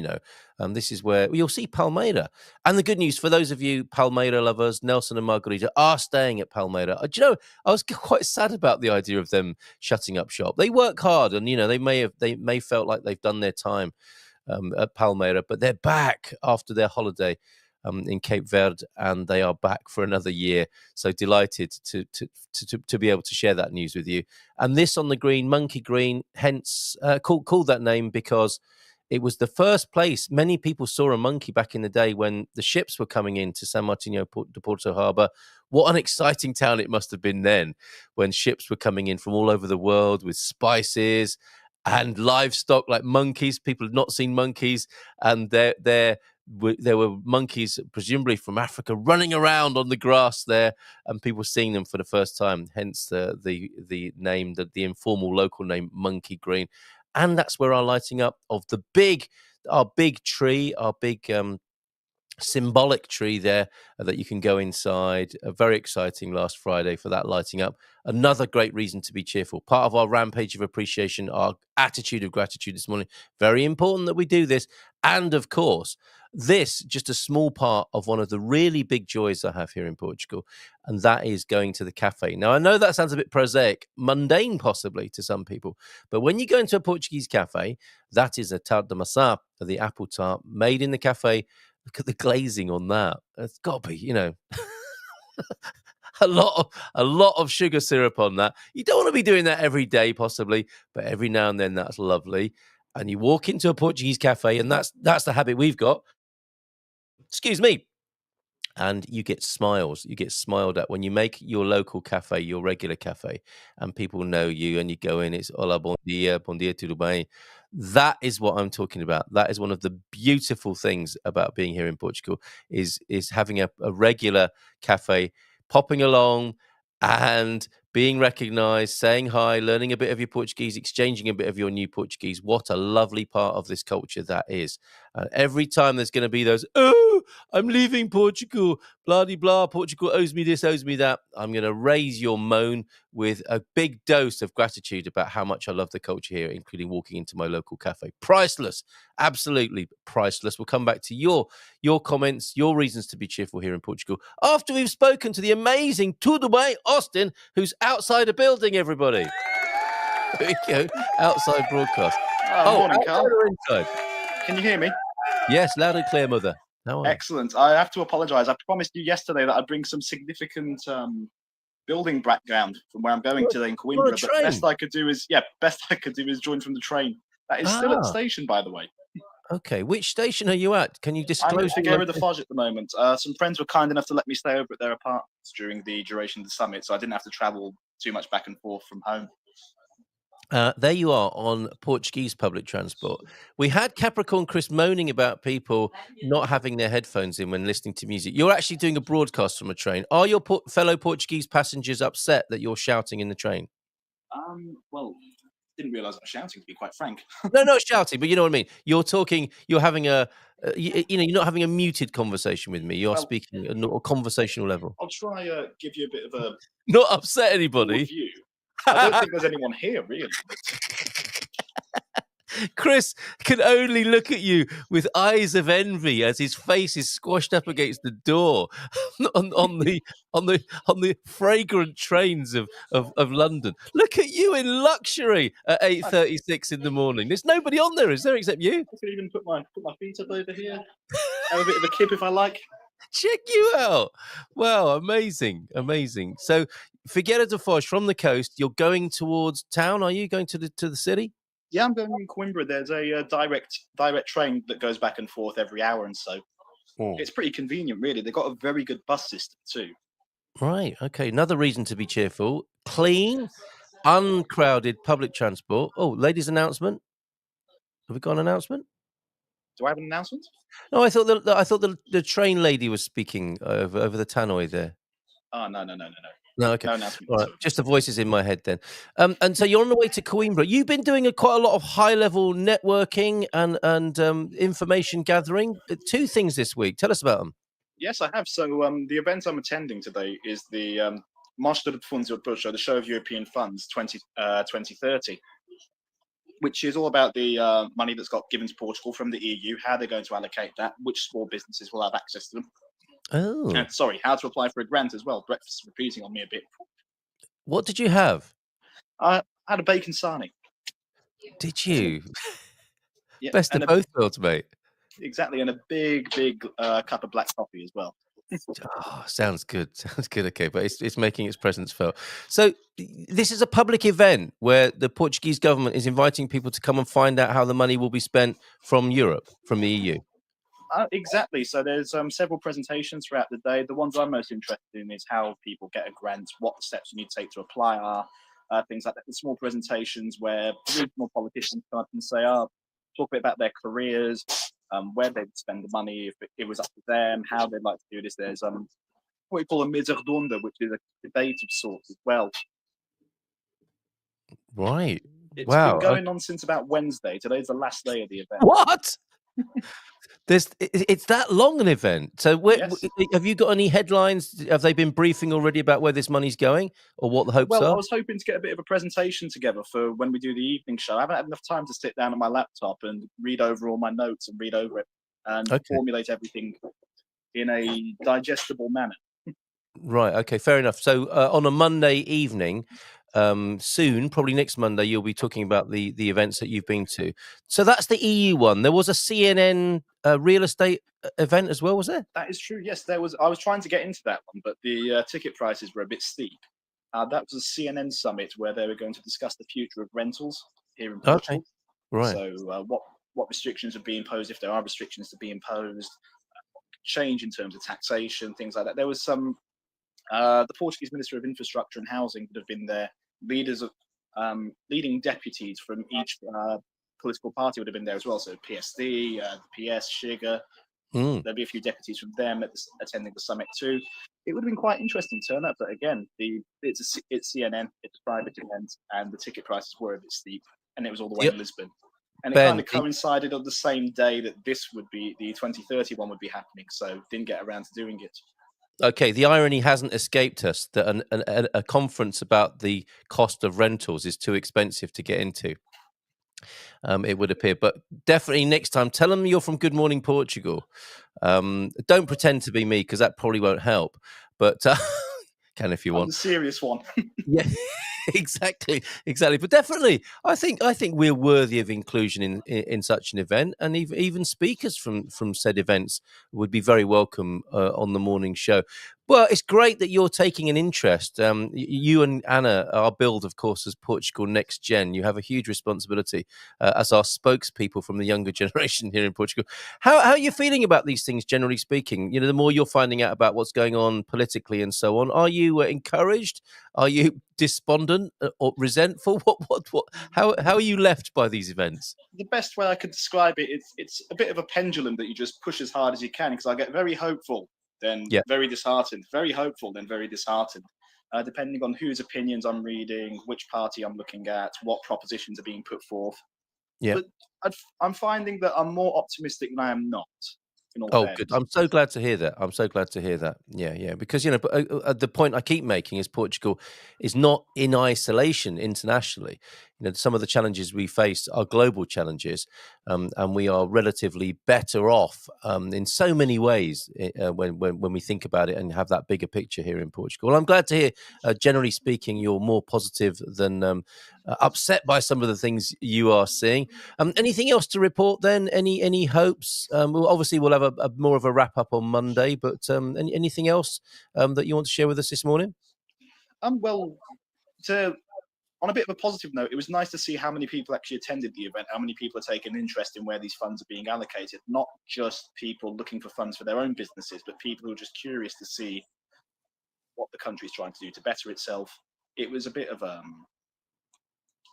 [SPEAKER 2] this is where you'll see Palmeira. And the good news for those of you Palmeira lovers, Nelson and Margarita are staying at Palmeira. Do you know, I was quite sad about the idea of them shutting up shop. They work hard and, they may felt like they've done their time at Palmeira, but they're back after their holiday in Cape Verde and they are back for another year. So delighted to be able to share that news with you. And this on the green, Monkey Green, hence called that name because it was the first place many people saw a monkey back in the day when the ships were coming into San Martinho de Porto Harbour. What an exciting town it must have been then when ships were coming in from all over the world with spices and livestock like monkeys. People had not seen monkeys, and there were monkeys, presumably from Africa, running around on the grass there, and people seeing them for the first time. Hence the name, the informal local name, Monkey Green. And that's where our lighting up of our big tree, our big symbolic tree there that you can go inside. Very exciting last Friday for that lighting up. Another great reason to be cheerful. Part of our rampage of appreciation, our attitude of gratitude this morning. Very important that we do this. And of course, this just a small part of one of the really big joys I have here in Portugal, and that is going to the cafe. Now, I know that sounds a bit prosaic, mundane possibly to some people, but when you go into a Portuguese cafe, that is a tart de maçã, the apple tart, made in the cafe. Look at the glazing on that. It's got to be, a lot of sugar syrup on that. You don't want to be doing that every day, possibly, but every now and then that's lovely. And you walk into a Portuguese cafe, and that's the habit we've got. Excuse me. And you get smiles. You get smiled at when you make your local cafe, your regular cafe, and people know you and you go in, it's hola, bom dia, tudo bem. That is what I'm talking about. That is one of the beautiful things about being here in Portugal is having a regular cafe, popping along and being recognized, saying hi, learning a bit of your Portuguese, exchanging a bit of your new Portuguese. What a lovely part of this culture that is. Every time there's going to be those, I'm leaving Portugal, blah, de blah, Portugal owes me this, owes me that. I'm going to raise your moan with a big dose of gratitude about how much I love the culture here, including walking into my local cafe. Priceless, absolutely priceless. We'll come back to your comments, your reasons to be cheerful here in Portugal after we've spoken to the amazing Tudo bem, Austin, who's outside a building, everybody. There we go, outside broadcast.
[SPEAKER 8] Morning, Carl.
[SPEAKER 2] Inside?
[SPEAKER 8] Can you hear me?
[SPEAKER 2] Yes, loud and clear, mother.
[SPEAKER 8] Excellent. I have to apologise. I promised you yesterday that I'd bring some significant building background from where I'm going today in Coimbra. But best I could do is join from the train. That is still at the station, by the way.
[SPEAKER 2] Okay, which station are you at? Can you disclose?
[SPEAKER 8] I'm at Figueira da Foz at the moment. Some friends were kind enough to let me stay over at their apartments during the duration of the summit, so I didn't have to travel too much back and forth from home.
[SPEAKER 2] There you are on Portuguese public transport. We had Capricorn Chris moaning about people not having their headphones in when listening to music. You're actually doing a broadcast from a train. Are your fellow Portuguese passengers upset that you're shouting in the train?
[SPEAKER 8] Well, didn't realise I was shouting, to be quite frank.
[SPEAKER 2] No, not shouting, but you know what I mean. You're talking. You're having you're not having a muted conversation with me. You're speaking at a conversational level.
[SPEAKER 8] I'll try give you a bit of a
[SPEAKER 2] not upset anybody.
[SPEAKER 8] View. I don't think there's anyone here, really.
[SPEAKER 2] Chris can only look at you with eyes of envy as his face is squashed up against the door on the fragrant trains of London. Look at you in luxury at 8:36 in the morning. There's nobody on there, is there, except you?
[SPEAKER 8] I could even put my feet up over here. Have a bit of a kip if I like.
[SPEAKER 2] Check you out. Wow, amazing. So Figueira da Foz from the coast, you're going towards town. Are you going to the city?
[SPEAKER 8] Yeah, I'm going in Coimbra. There's a direct train that goes back and forth every hour and so. It's pretty convenient, really. They've got a very good bus system too.
[SPEAKER 2] Right. Okay. Another reason to be cheerful. Clean, uncrowded public transport. Oh, ladies' announcement. Have we got an announcement?
[SPEAKER 8] Do I have an announcement?
[SPEAKER 2] No, I thought the train lady was speaking over the tannoy there.
[SPEAKER 8] Oh, no.
[SPEAKER 2] No, okay.
[SPEAKER 8] No announcement.
[SPEAKER 2] All right. Just the voices in my head then. And so you're on the way to Coimbra. You've been doing quite a lot of high-level networking and information gathering. 2 things this week. Tell us about them.
[SPEAKER 8] Yes, I have. So the event I'm attending today is the Mostra de Fundos Europeus, the Show of European Funds 2030, which is all about the money that's got given to Portugal from the EU, how they're going to allocate that, which small businesses will have access to them.
[SPEAKER 2] Oh.
[SPEAKER 8] And how to apply for a grant as well. Breakfast repeating on me a bit.
[SPEAKER 2] What did you have?
[SPEAKER 8] I had a bacon sarnie.
[SPEAKER 2] Did you?
[SPEAKER 8] Yeah,
[SPEAKER 2] Best of both worlds, mate.
[SPEAKER 8] Exactly, and a big cup of black coffee as well.
[SPEAKER 2] Oh, sounds good. Okay, but it's making its presence felt. So this is a public event where the Portuguese government is inviting people to come and find out how the money will be spent from Europe, from the EU.
[SPEAKER 8] Exactly. So there's several presentations throughout the day. The ones I'm most interested in is how people get a grant, what steps you need to take to apply are, things like that. The small presentations where regional politicians come up and say, talk a bit about their careers, where they'd spend the money if it was up to them, how they'd like to do this. There's what we call a mesa redonda, which is a debate of sorts as well.
[SPEAKER 2] Right.
[SPEAKER 8] It's been going on since about Wednesday. Today's the last day of the event.
[SPEAKER 2] What? It's that long an event. So
[SPEAKER 8] Yes.
[SPEAKER 2] Have you got any headlines? Have they been briefing already about where this money's going or what the hopes are?
[SPEAKER 8] I was hoping to get a bit of a presentation together for when we do the evening show. I haven't had enough time to sit down on my laptop and read over all my notes and read over it and formulate everything in a digestible manner.
[SPEAKER 2] Right. Okay. Fair enough. So on a Monday evening, soon, probably next Monday, you'll be talking about the events that you've been to. So that's the EU one. There was a CNN real estate event as well, was there?
[SPEAKER 8] That is true. Yes, there was. I was trying to get into that one, but the ticket prices were a bit steep. That was a CNN summit where they were going to discuss the future of rentals here in Portugal.
[SPEAKER 2] Okay. Right.
[SPEAKER 8] So what restrictions would be imposed, if there are restrictions to be imposed, change in terms of taxation, things like that. There was some. The Portuguese Minister of Infrastructure and Housing would have been there. Leaders of leading deputies from each political party would have been there as well. So PSD, PS, Chega. There'd be a few deputies from them attending the summit too. It would have been quite interesting turnout, but again, it's CNN, it's a private event, and the ticket prices were a bit steep, and it was all the way in Lisbon. And it kind of coincided on the same day that this would be the 2030 one would be happening, so didn't get around to doing it.
[SPEAKER 2] Okay, the irony hasn't escaped us that a conference about the cost of rentals is too expensive to get into. It would appear, but definitely next time, tell them you're from Good Morning Portugal. Don't pretend to be me because that probably won't help. But can if you want.
[SPEAKER 8] The serious one.
[SPEAKER 2] Yeah. Exactly. But definitely, I think we're worthy of inclusion in such an event, and even speakers from said events would be very welcome on the morning show. Well, it's great that you're taking an interest. You and Anna are billed, of course, as Portugal Next Gen. You have a huge responsibility as our spokespeople from the younger generation here in Portugal. How are you feeling about these things, generally speaking? You know, the more you're finding out about what's going on politically and so on, are you encouraged? Are you despondent or resentful? What? How are you left by these events?
[SPEAKER 8] The best way I could describe it, it's a bit of a pendulum that you just push as hard as you can, because I get very hopeful, then very disheartened, very hopeful, then very disheartened, depending on whose opinions I'm reading, which party I'm looking at, what propositions are being put forth. Yeah, but I'm finding that I'm more optimistic than I am not.
[SPEAKER 2] Good. I'm so glad to hear that. Yeah. Because, the point I keep making is Portugal is not in isolation internationally. some of the challenges we face are global challenges, and we are relatively better off in so many ways when we think about it and have that bigger picture here in Portugal. Well, I'm glad to hear, generally speaking, you're more positive than upset by some of the things you are seeing. Anything else to report then? Any hopes? Obviously, we'll have a more of a wrap up on Monday, but anything else that you want to share with us this morning?
[SPEAKER 8] Well, on a bit of a positive note, it was nice to see how many people actually attended the event, how many people are taking interest in where these funds are being allocated, not just people looking for funds for their own businesses, but people who are just curious to see what the country's trying to do to better itself. It was a bit of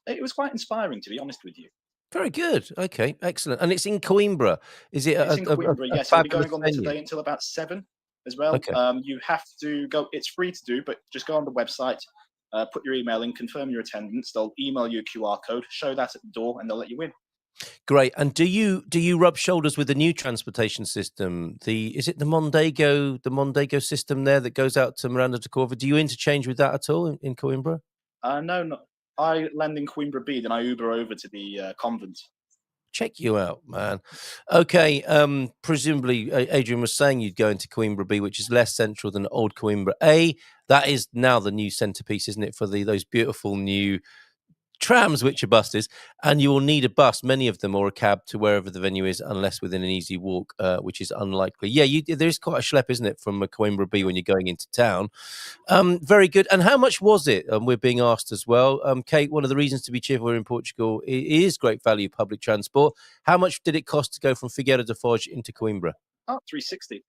[SPEAKER 8] it was quite inspiring, to be honest with you.
[SPEAKER 2] Very good. Okay, excellent. And it's in Coimbra. Is it?
[SPEAKER 8] It's in Coimbra, yes. It'll be going on there today until about 7 as well.
[SPEAKER 2] Okay.
[SPEAKER 8] You have to go. It's free to do, but just go on the website, put your email in, confirm your attendance. They'll email you a QR code, show that at the door, and they'll let you in.
[SPEAKER 2] Great. And do you rub shoulders with the new transportation system? Is it the Mondego system there that goes out to Miranda de Corva? Do you interchange with that at all in Coimbra?
[SPEAKER 8] No. I land in Coimbra B, then I Uber over to the convent.
[SPEAKER 2] Check you out, man. Okay. Presumably, Adrian was saying you'd go into Coimbra B, which is less central than old Coimbra A. That is now the new centerpiece, isn't it, for those beautiful new trams which are buses, and you will need a bus, many of them, or a cab to wherever the venue is, unless within an easy walk, which is unlikely. Yeah, there is quite a schlep, isn't it, from Coimbra B when you're going into town. Very good. And how much was it? We're being asked as well. Kate, one of the reasons to be cheerful in Portugal is great value public transport. How much did it cost to go from Figueira da Foz into Coimbra?
[SPEAKER 8] $360.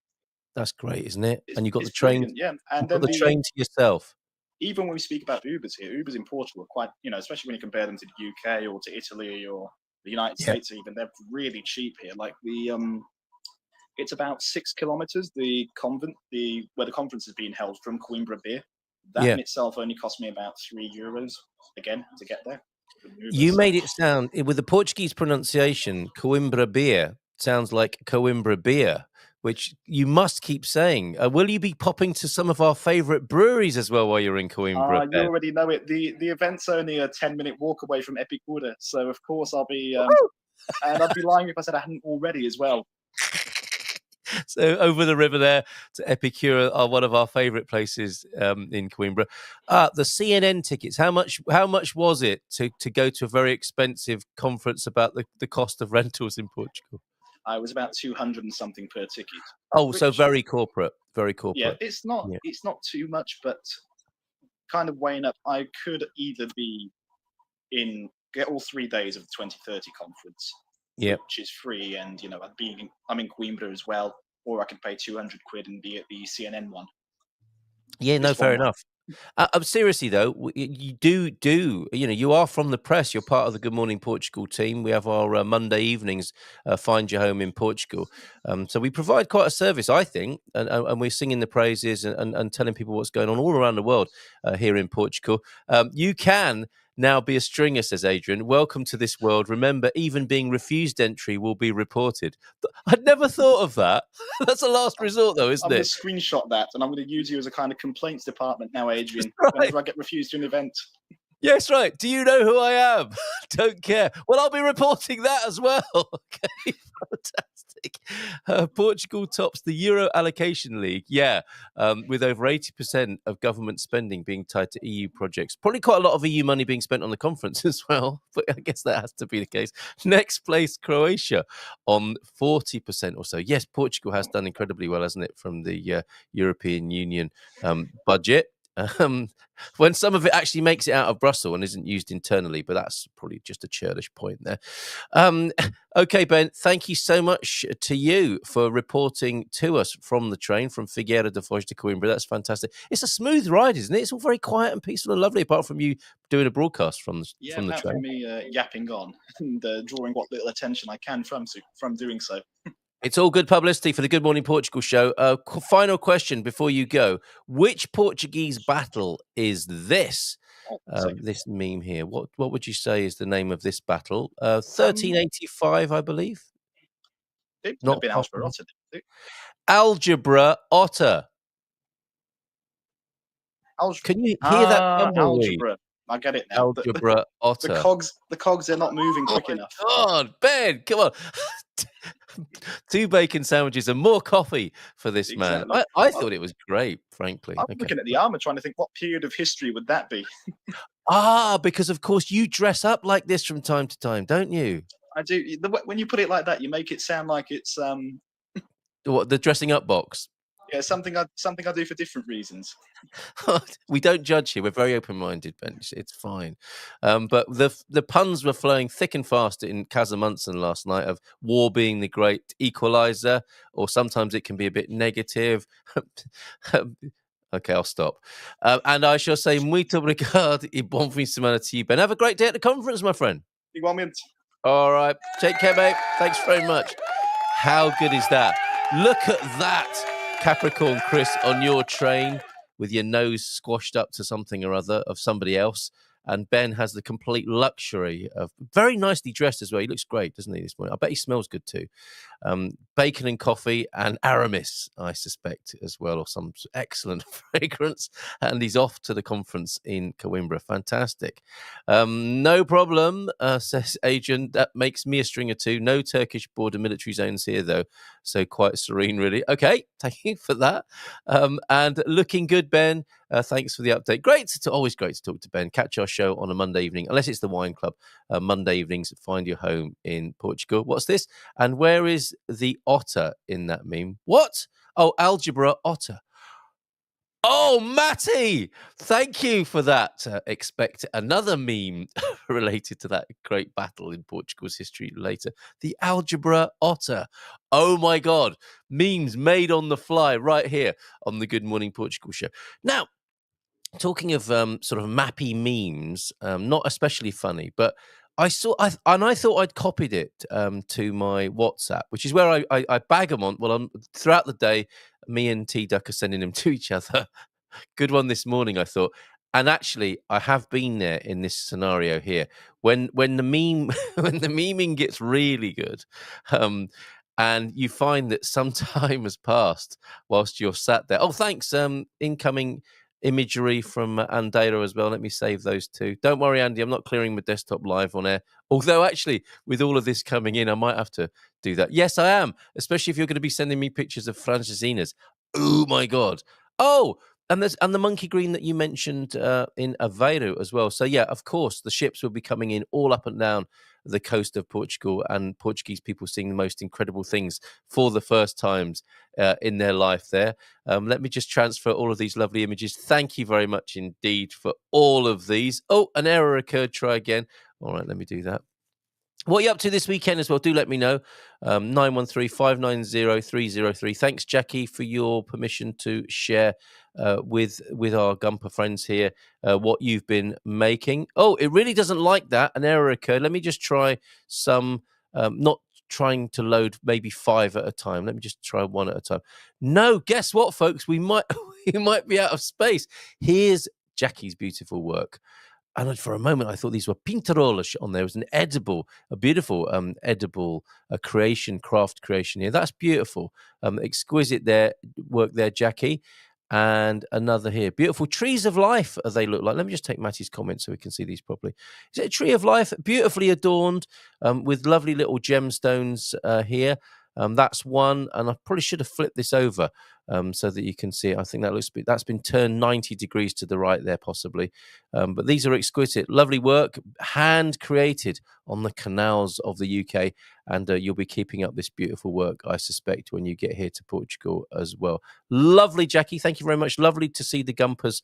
[SPEAKER 2] That's great, isn't it? And you got the train.
[SPEAKER 8] Yeah, and
[SPEAKER 2] then the train to yourself.
[SPEAKER 8] Even when we speak about Ubers here, Ubers in Portugal are quite, especially when you compare them to the UK or to Italy or the United States, even, they're really cheap here. Like it's about 6 kilometers, the convent, where the conference is being held from Coimbra Beer. That in itself only cost me about €3 again to get there.
[SPEAKER 2] You made it sound, with the Portuguese pronunciation, Coimbra Beer sounds like Coimbra Beer, which you must keep saying. Will you be popping to some of our favourite breweries as well while you're in Coimbra?
[SPEAKER 8] You already know it. The event's only a 10-minute walk away from Epicura, so of course I'll be, and I'd be lying if I said I hadn't already as well.
[SPEAKER 2] So over the river there to Epicura are one of our favourite places in Coimbra. The CNN tickets, how much was it to go to a very expensive conference about the cost of rentals in Portugal?
[SPEAKER 8] It was about 200 and something per ticket.
[SPEAKER 2] So very corporate, very corporate.
[SPEAKER 8] Yeah, it's not too much, but kind of weighing up, I could either get all 3 days of the 2030 conference, which is free, and I'm in Coimbra as well, or I could pay 200 quid and be at the CNN one.
[SPEAKER 2] Yeah, no, fair enough. Seriously though, you are from the press. You're part of the Good Morning Portugal team. We have our Monday evenings, Find Your Home in Portugal. So we provide quite a service, I think, and we're singing the praises and telling people what's going on all around the world here in Portugal. You can now be a stringer, says Adrian. Welcome to this world. Remember, even being refused entry will be reported. I'd never thought of that. That's a last resort, though, isn't it?
[SPEAKER 8] I'm going to screenshot that, and I'm going to use you as a kind of complaints department now, Adrian, whenever I get refused to an event.
[SPEAKER 2] Yes, right. Do you know who I am? Don't care. Well, I'll be reporting that as well. Okay, fantastic. Portugal tops the Euro Allocation League, with over 80% of government spending being tied to EU projects. Probably quite a lot of EU money being spent on the conference as well, but I guess that has to be the case. Next place, Croatia, on 40% or so. Yes, Portugal has done incredibly well, hasn't it, from the European Union budget. When some of it actually makes it out of Brussels and isn't used internally, but that's probably just a churlish point there. Okay, Ben, thank you so much to you for reporting to us from the train from Figueira da Foz to Coimbra. That's fantastic. It's a smooth ride, isn't it? It's all very quiet and peaceful and lovely, apart from you doing a broadcast from the train.
[SPEAKER 8] Yeah, apart from me yapping on and drawing what little attention I can from doing so.
[SPEAKER 2] It's all good publicity for the Good Morning Portugal show. Final question before you go. Which Portuguese battle is this? This meme here. What would you say is the name of this battle? 1385, I believe.
[SPEAKER 8] It would have been Algebra Otter.
[SPEAKER 2] Algebra Otter. Can you hear that?
[SPEAKER 8] Algebra. I get it now.
[SPEAKER 2] Algebra otter.
[SPEAKER 8] The cogs, they're not moving quick enough.
[SPEAKER 2] God, Ben, come on. 2 bacon sandwiches and more coffee for this man. I thought it was great, frankly.
[SPEAKER 8] I'm looking at the armor, trying to think what period of history would that be.
[SPEAKER 2] Because of course you dress up like this from time to time, don't you?
[SPEAKER 8] I do. When you put it like that, you make it sound like it's
[SPEAKER 2] What, the dressing up box?
[SPEAKER 8] Yeah, something I do for different reasons.
[SPEAKER 2] We don't judge here. We're very open-minded, Ben. It's fine. But the puns were flowing thick and fast in Casamunson last night of war being the great equalizer, or sometimes it can be a bit negative. Okay, I'll stop. And I shall say, muito obrigado e bom fim de semana to you, Ben. Have a great day at the conference, my friend.
[SPEAKER 8] Igualmente.
[SPEAKER 2] All right. Take care, mate. Thanks very much. How good is that? Look at that, Capricorn Chris, on your train with your nose squashed up to something or other of somebody else. And Ben has the complete luxury of very nicely dressed as well. He looks great, doesn't he, this morning? I bet he smells good too. Bacon and coffee and Aramis, I suspect, as well, or some excellent fragrance. And he's off to the conference in Coimbra. Fantastic. No problem, says Adrian. That makes me a stringer too. No Turkish border military zones here, though. So quite serene, really. Okay, thank you for that. And looking good, Ben. Thanks for the update. Always great to talk to Ben. Catch our show on a Monday evening, unless it's the Wine Club. Monday evenings, find your home in Portugal. What's this? And where is the otter in that meme? What? Oh, algebra otter. Oh, Matty! Thank you for that. Expect another meme related to that great battle in Portugal's history later. The algebra otter. Oh, my God. Memes made on the fly right here on the Good Morning Portugal show. Now, talking of sort of mappy memes, not especially funny, but I thought I'd copied it to my WhatsApp, which is where I bag them on. Well, throughout the day, me and T Duck are sending them to each other. Good one this morning, I thought. And actually, I have been there in this scenario here when the meme when the memeing gets really good, and you find that some time has passed whilst you're sat there. Oh, thanks. Incoming imagery from Andera as well. Let me save those two. Don't worry, Andy, I'm not clearing my desktop live on air. Although, actually, with all of this coming in, I might have to do that. Yes, I am, especially if you're going to be sending me pictures of Francesinhas. Oh, my God. Oh, and the monkey green that you mentioned in Aveiro as well. So, yeah, of course, the ships will be coming in all up and down the coast of Portugal, and Portuguese people seeing the most incredible things for the first times in their life there. Let me just transfer all of these lovely images. Thank you very much indeed for all of these. Oh, an error occurred. Try again. All right, let me do that. What are you up to this weekend as well? Do let me know. 913-590-303. Thanks, Jackie, for your permission to share with our Gumper friends here what you've been making. Oh, it really doesn't like that. An error occurred. Let me just try some, not trying to load maybe 5 at a time. Let me just try 1 at a time. No, guess what, folks? We might be out of space. Here's Jackie's beautiful work. And for a moment, I thought these were pintarolas on there. It was a beautiful edible craft creation here. That's beautiful. Exquisite work there, Jackie. And another here. Beautiful trees of life, as they look like. Let me just take Matty's comments so we can see these properly. Is it a tree of life? Beautifully adorned with lovely little gemstones here. That's one, and I probably should have flipped this over so that you can see it. I think that's been turned 90 degrees to the right there, possibly. But these are exquisite, lovely work, hand created on the canals of the UK, and you'll be keeping up this beautiful work, I suspect, when you get here to Portugal as well. Lovely, Jackie. Thank you very much. Lovely to see the Gumpers'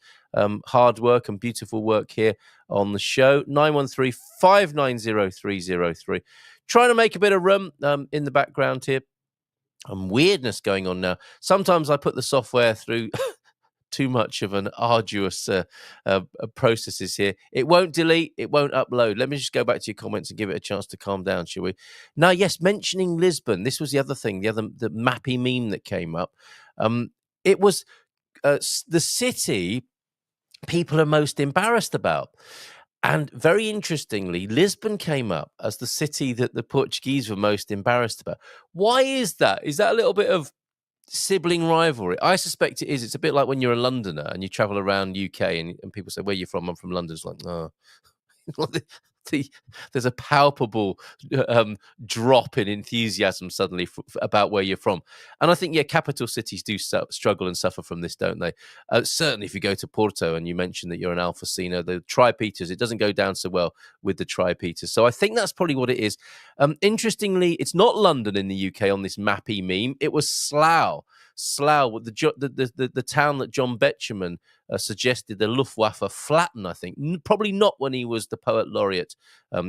[SPEAKER 2] hard work and beautiful work here on the show. 913-590-303. Trying to make a bit of room in the background here. Weirdness going on now. Sometimes I put the software through too much of an arduous processes here. It won't delete. It won't upload. Let me just go back to your comments and give it a chance to calm down, shall we? Now, yes, mentioning Lisbon. This was the other thing, the mappy meme that came up. It was the city people are most embarrassed about. And very interestingly, Lisbon came up as the city that the Portuguese were most embarrassed about. Why is that? Is that a little bit of sibling rivalry. I suspect it is. It's a bit like when you're a Londoner and you travel around UK and people say, where are you from? I'm from London. It's like, oh. There's a palpable drop in enthusiasm suddenly about where you're from. And I think, yeah, capital cities do struggle and suffer from this, don't they? Certainly if you go to Porto and you mention that you're an Alfacina, the Tri-Peters, it doesn't go down so well with the Tri-Peters. So I think that's probably what it is. Interestingly, it's not London in the UK on this mappy meme. It was Slough. Slough, the town that John Betjeman suggested the Luftwaffe flatten, I think. Probably not when he was the poet laureate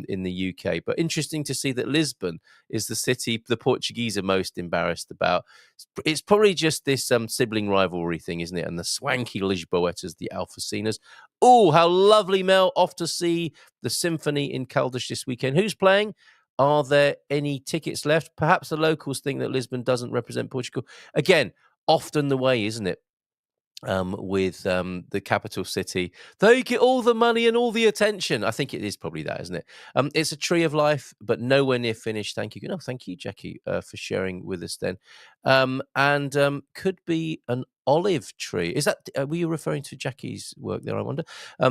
[SPEAKER 2] in the UK. But interesting to see that Lisbon is the city the Portuguese are most embarrassed about. It's probably just this sibling rivalry thing, isn't it? And the swanky Lisboetas, the Alfacinas. Oh, how lovely, Mel. Off to see the symphony in Caldas this weekend. Who's playing? Are there any tickets left? Perhaps the locals think that Lisbon doesn't represent Portugal. Again, often the way, isn't it? With the capital city, they get all the money and all the attention. I think it is probably that, isn't it? It's a tree of life, but nowhere near finished. Thank you. No, thank you, Jackie, for sharing with us then. And could be an olive tree. Is that, were you referring to Jackie's work there, I wonder?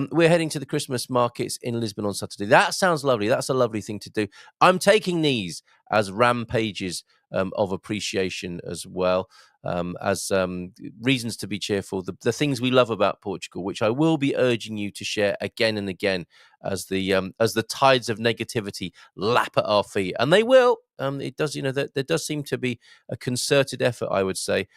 [SPEAKER 2] We're heading to the Christmas markets in Lisbon on Saturday. That sounds lovely. That's a lovely thing to do. I'm taking these as rampages of appreciation as well. As reasons to be cheerful, the things we love about Portugal, which I will be urging you to share again and again as the tides of negativity lap at our feet, and they will. It does, there does seem to be a concerted effort, I would say,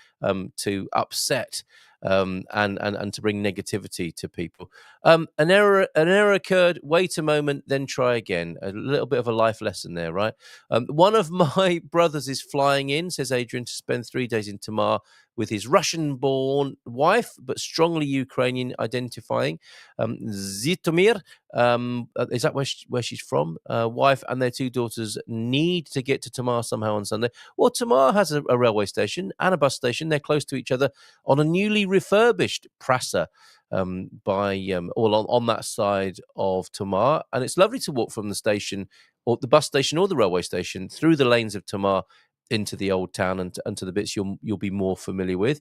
[SPEAKER 2] to upset and to bring negativity to people. An error occurred. Wait a moment, then try again. A little bit of a life lesson there, right? One of my brothers is flying in, says Adrian, to spend 3 days in Tamar with his Russian-born wife, but strongly Ukrainian identifying, Zitomir. Is that where she's from? Wife and their 2 daughters need to get to Tamar somehow on Sunday. Well, Tamar has a railway station and a bus station. They're close to each other on a newly refurbished Prasa on that side of Tamar. And it's lovely to walk from the station or the bus station or the railway station through the lanes of Tamar into the old town and to the bits you'll be more familiar with.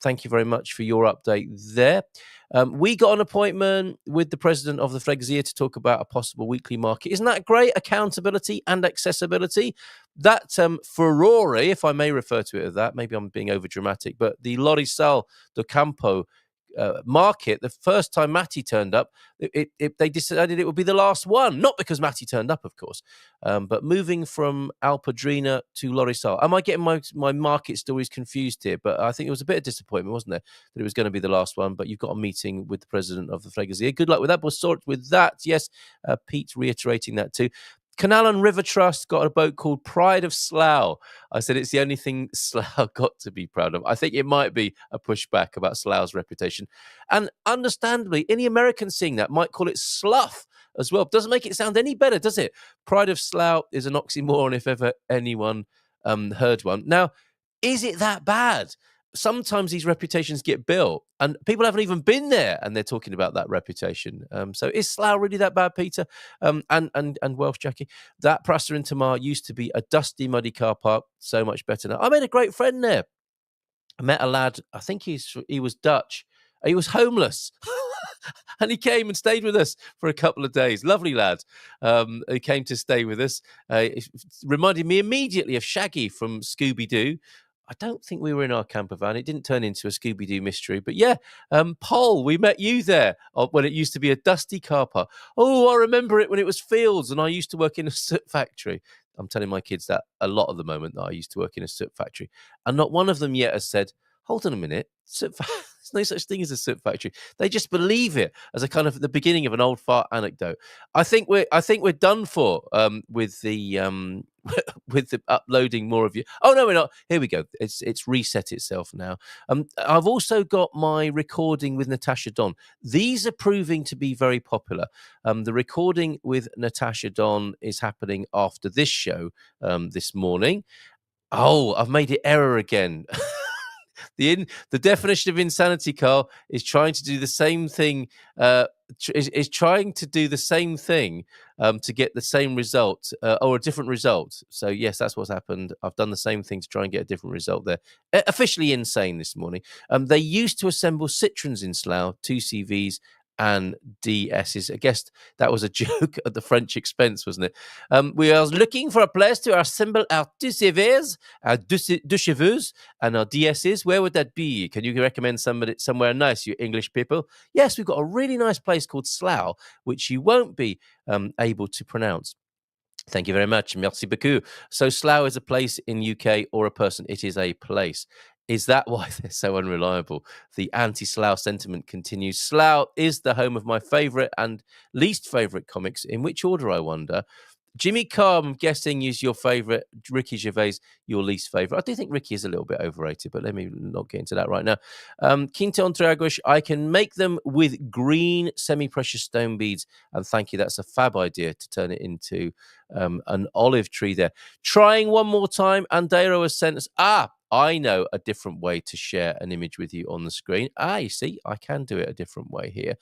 [SPEAKER 2] Thank you very much for your update there. We got an appointment with the president of the Freguesia to talk about a possible weekly market. Isn't that great? Accountability and accessibility. That Ferrari, if I may refer to it as that, maybe I'm being over dramatic, but the Lorisal do Campo market, the first time Matty turned up, they decided it would be the last one. Not because Matty turned up, of course, but moving from Alpadrina to Lorisal. Am I getting my market stories confused here? But I think it was a bit of disappointment, wasn't there, that it was going to be the last one. But you've got a meeting with the president of the Freguesia. Good luck with that. We'll sort with that. Yes, Pete reiterating that too. Canal and River Trust got a boat called Pride of Slough. I said it's the only thing Slough got to be proud of. I think it might be a pushback about Slough's reputation. And understandably, any American seeing that might call it slough as well. Doesn't make it sound any better, does it? Pride of Slough is an oxymoron if ever anyone heard one. Now, is it that bad? Sometimes these reputations get built and people haven't even been there and they're talking about that reputation. So is Slough really that bad, Peter? And Welsh Jackie? That Prasa in Tamar used to be a dusty, muddy car park. So much better now. I made a great friend there. I met a lad, I think he was Dutch. He was homeless. And he came and stayed with us for a couple of days. Lovely lad. He came to stay with us. It reminded me immediately of Shaggy from Scooby-Doo. I don't think we were in our camper van. It didn't turn into a Scooby-Doo mystery. But yeah, Paul, we met you there when it used to be a dusty car park. Oh, I remember it when it was fields and I used to work in a soot factory. I'm telling my kids that a lot at the moment, that I used to work in a soot factory. And not one of them yet has said, hold on a minute, there's no such thing as a soot factory. They just believe it as a kind of the beginning of an old fart anecdote. I think we're done for with the with the uploading more of you. Oh no, we're not. Here we go. It's reset itself now. I've also got my recording with Natasha Don. These are proving to be very popular. The recording with Natasha Don is happening after this show this morning. Oh, I've made it error again. The definition of insanity, Carl, is trying to do the same thing. Is trying to do the same thing to get the same result or a different result. So yes, that's what's happened. I've done the same thing to try and get a different result there. Officially insane this morning. They used to assemble Citroens in Slough, 2 CVs and DSs. I guess that was a joke at the French expense, wasn't it? We are looking for a place to assemble our 2 CVs, our 2 cheveux, and our DSs. Where would that be? Can you recommend somewhere nice, you English people? Yes, we've got a really nice place called Slough, which you won't be able to pronounce. Thank you very much. Merci beaucoup. So Slough is a place in UK or a person. It is a place. Is that why they're so unreliable? The anti-Slough sentiment continues. Slough is the home of my favourite and least favourite comics. In which order, I wonder? Jimmy Carr, I'm guessing, is your favourite. Ricky Gervais, your least favourite. I do think Ricky is a little bit overrated, but let me not get into that right now. Quinton Tragush, I can make them with green semi-precious stone beads. And thank you, that's a fab idea to turn it into an olive tree there. Trying one more time, Andero has sent us... I know a different way to share an image with you on the screen. You see, I can do it a different way here.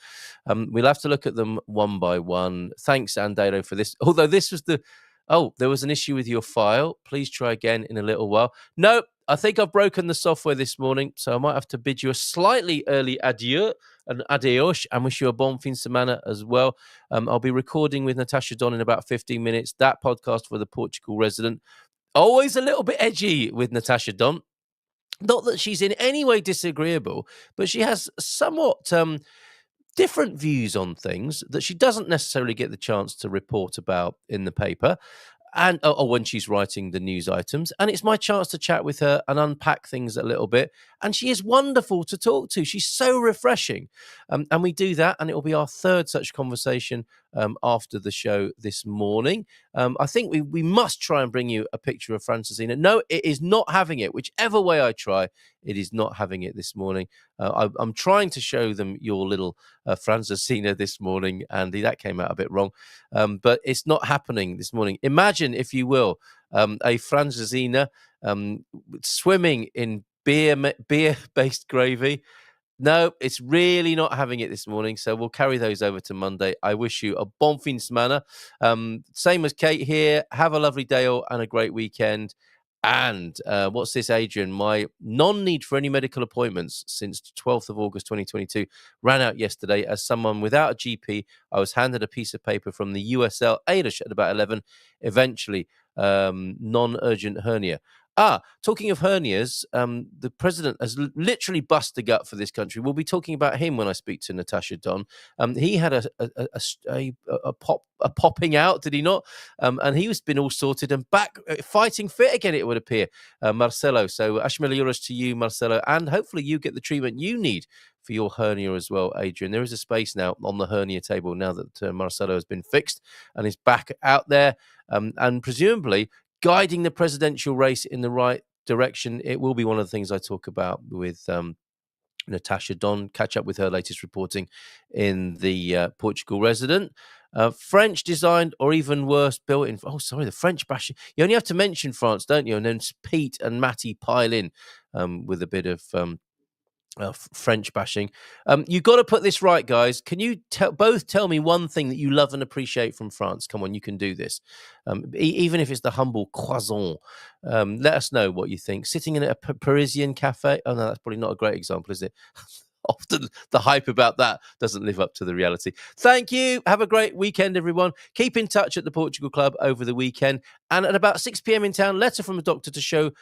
[SPEAKER 2] We'll have to look at them one by one. Thanks, Andero, for this. Although this was there was an issue with your file. Please try again in a little while. No, I think I've broken the software this morning, so I might have to bid you a slightly early adieu and adios and wish you a bon fin semana as well. I'll be recording with Natasha Don in about 15 minutes. That podcast for the Portugal resident. Always a little bit edgy with Natasha Don. Not that she's in any way disagreeable, but she has somewhat different views on things that she doesn't necessarily get the chance to report about in the paper. And or when she's writing the news items, and it's my chance to chat with her and unpack things a little bit. And she is wonderful to talk to. She's so refreshing, and we do that. And it will be our third such conversation after the show this morning. I think we must try and bring you a picture of Francesina. No, it is not having it. Whichever way I try, it is not having it this morning. I'm trying to show them your little Francesina this morning, Andy. That came out a bit wrong, but it's not happening this morning. Imagine, if you will, a Francesina swimming in beer-based gravy. No, it's really not having it this morning. So we'll carry those over to Monday. I wish you a bon fin semana. Same as Kate here. Have a lovely day and a great weekend. And what's this, Adrian? My non-need for any medical appointments since 12th of August 2022 ran out yesterday. As someone without a GP, I was handed a piece of paper from the USL Ailish at about 11. Eventually, non-urgent hernia. Talking of hernias, the president has literally bust the gut for this country. We'll be talking about him when I speak to Natasha Don. He had a popping out, did he not? And he was been all sorted and back fighting fit again, it would appear, Marcelo. So Ashmele Euros to you, Marcelo, and hopefully you get the treatment you need for your hernia as well, Adrian. There is a space now on the hernia table now that Marcelo has been fixed and is back out there, and presumably guiding the presidential race in the right direction. It will be one of the things I talk about with Natasha Don. Catch up with her latest reporting in the Portugal resident. French designed, or even worse, built in... the French bashing. You only have to mention France, don't you? And then Pete and Matty pile in with a bit of... French bashing. You got to put this right, guys. Can you both tell me one thing that you love and appreciate from France? Come on, you can do this. Even if it's the humble croissant. Let us know what you think. Sitting in a Parisian cafe. Oh no, that's probably not a great example, is it? Often the hype about that doesn't live up to the reality. Thank you. Have a great weekend, everyone. Keep in touch at the Portugal Club over the weekend. And at about 6 p.m. in town, letter from a doctor to show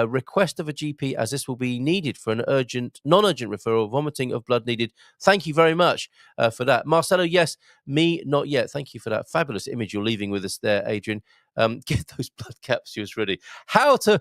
[SPEAKER 2] request of a GP, as this will be needed for an non-urgent referral. Vomiting of blood needed. Thank you very much for that. Marcelo, yes. Me, not yet. Thank you for that fabulous image you're leaving with us there, Adrian. Get those blood capsules ready. How to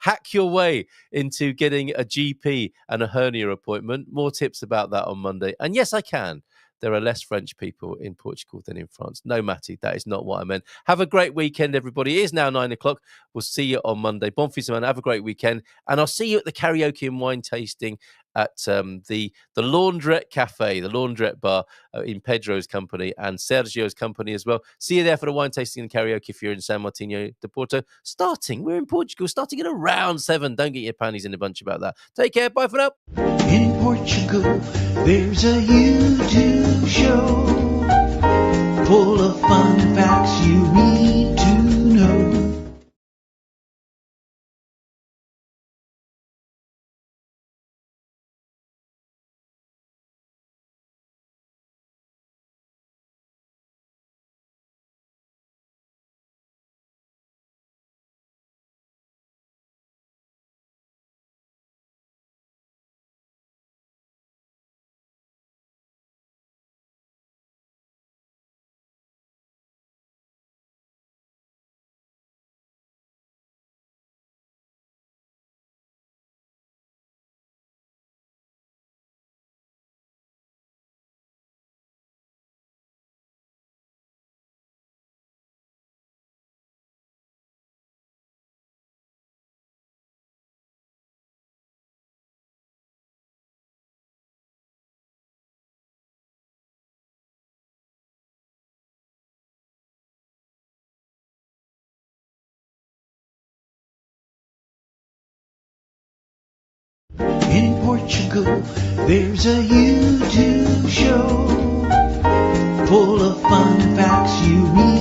[SPEAKER 2] hack your way into getting a GP and a hernia appointment. More tips about that on Monday. And yes, I can. There are less French people in Portugal than in France. No, Matty, that is not what I meant. Have a great weekend, everybody. It is now 9 o'clock. We'll see you on Monday. Bon fin de semaine. Have a great weekend. And I'll see you at the karaoke and wine tasting at the Laundrette Cafe, the Laundrette Bar in Pedro's company and Sergio's company as well. See you there for the wine tasting and karaoke if you're in San Martino de Porto. We're in Portugal, starting at around 7. Don't get your panties in a bunch about that. Take care. Bye for now.
[SPEAKER 1] In Portugal, there's a YouTube show full of fun facts you need to know. In Portugal, there's a YouTube show full of fun facts you need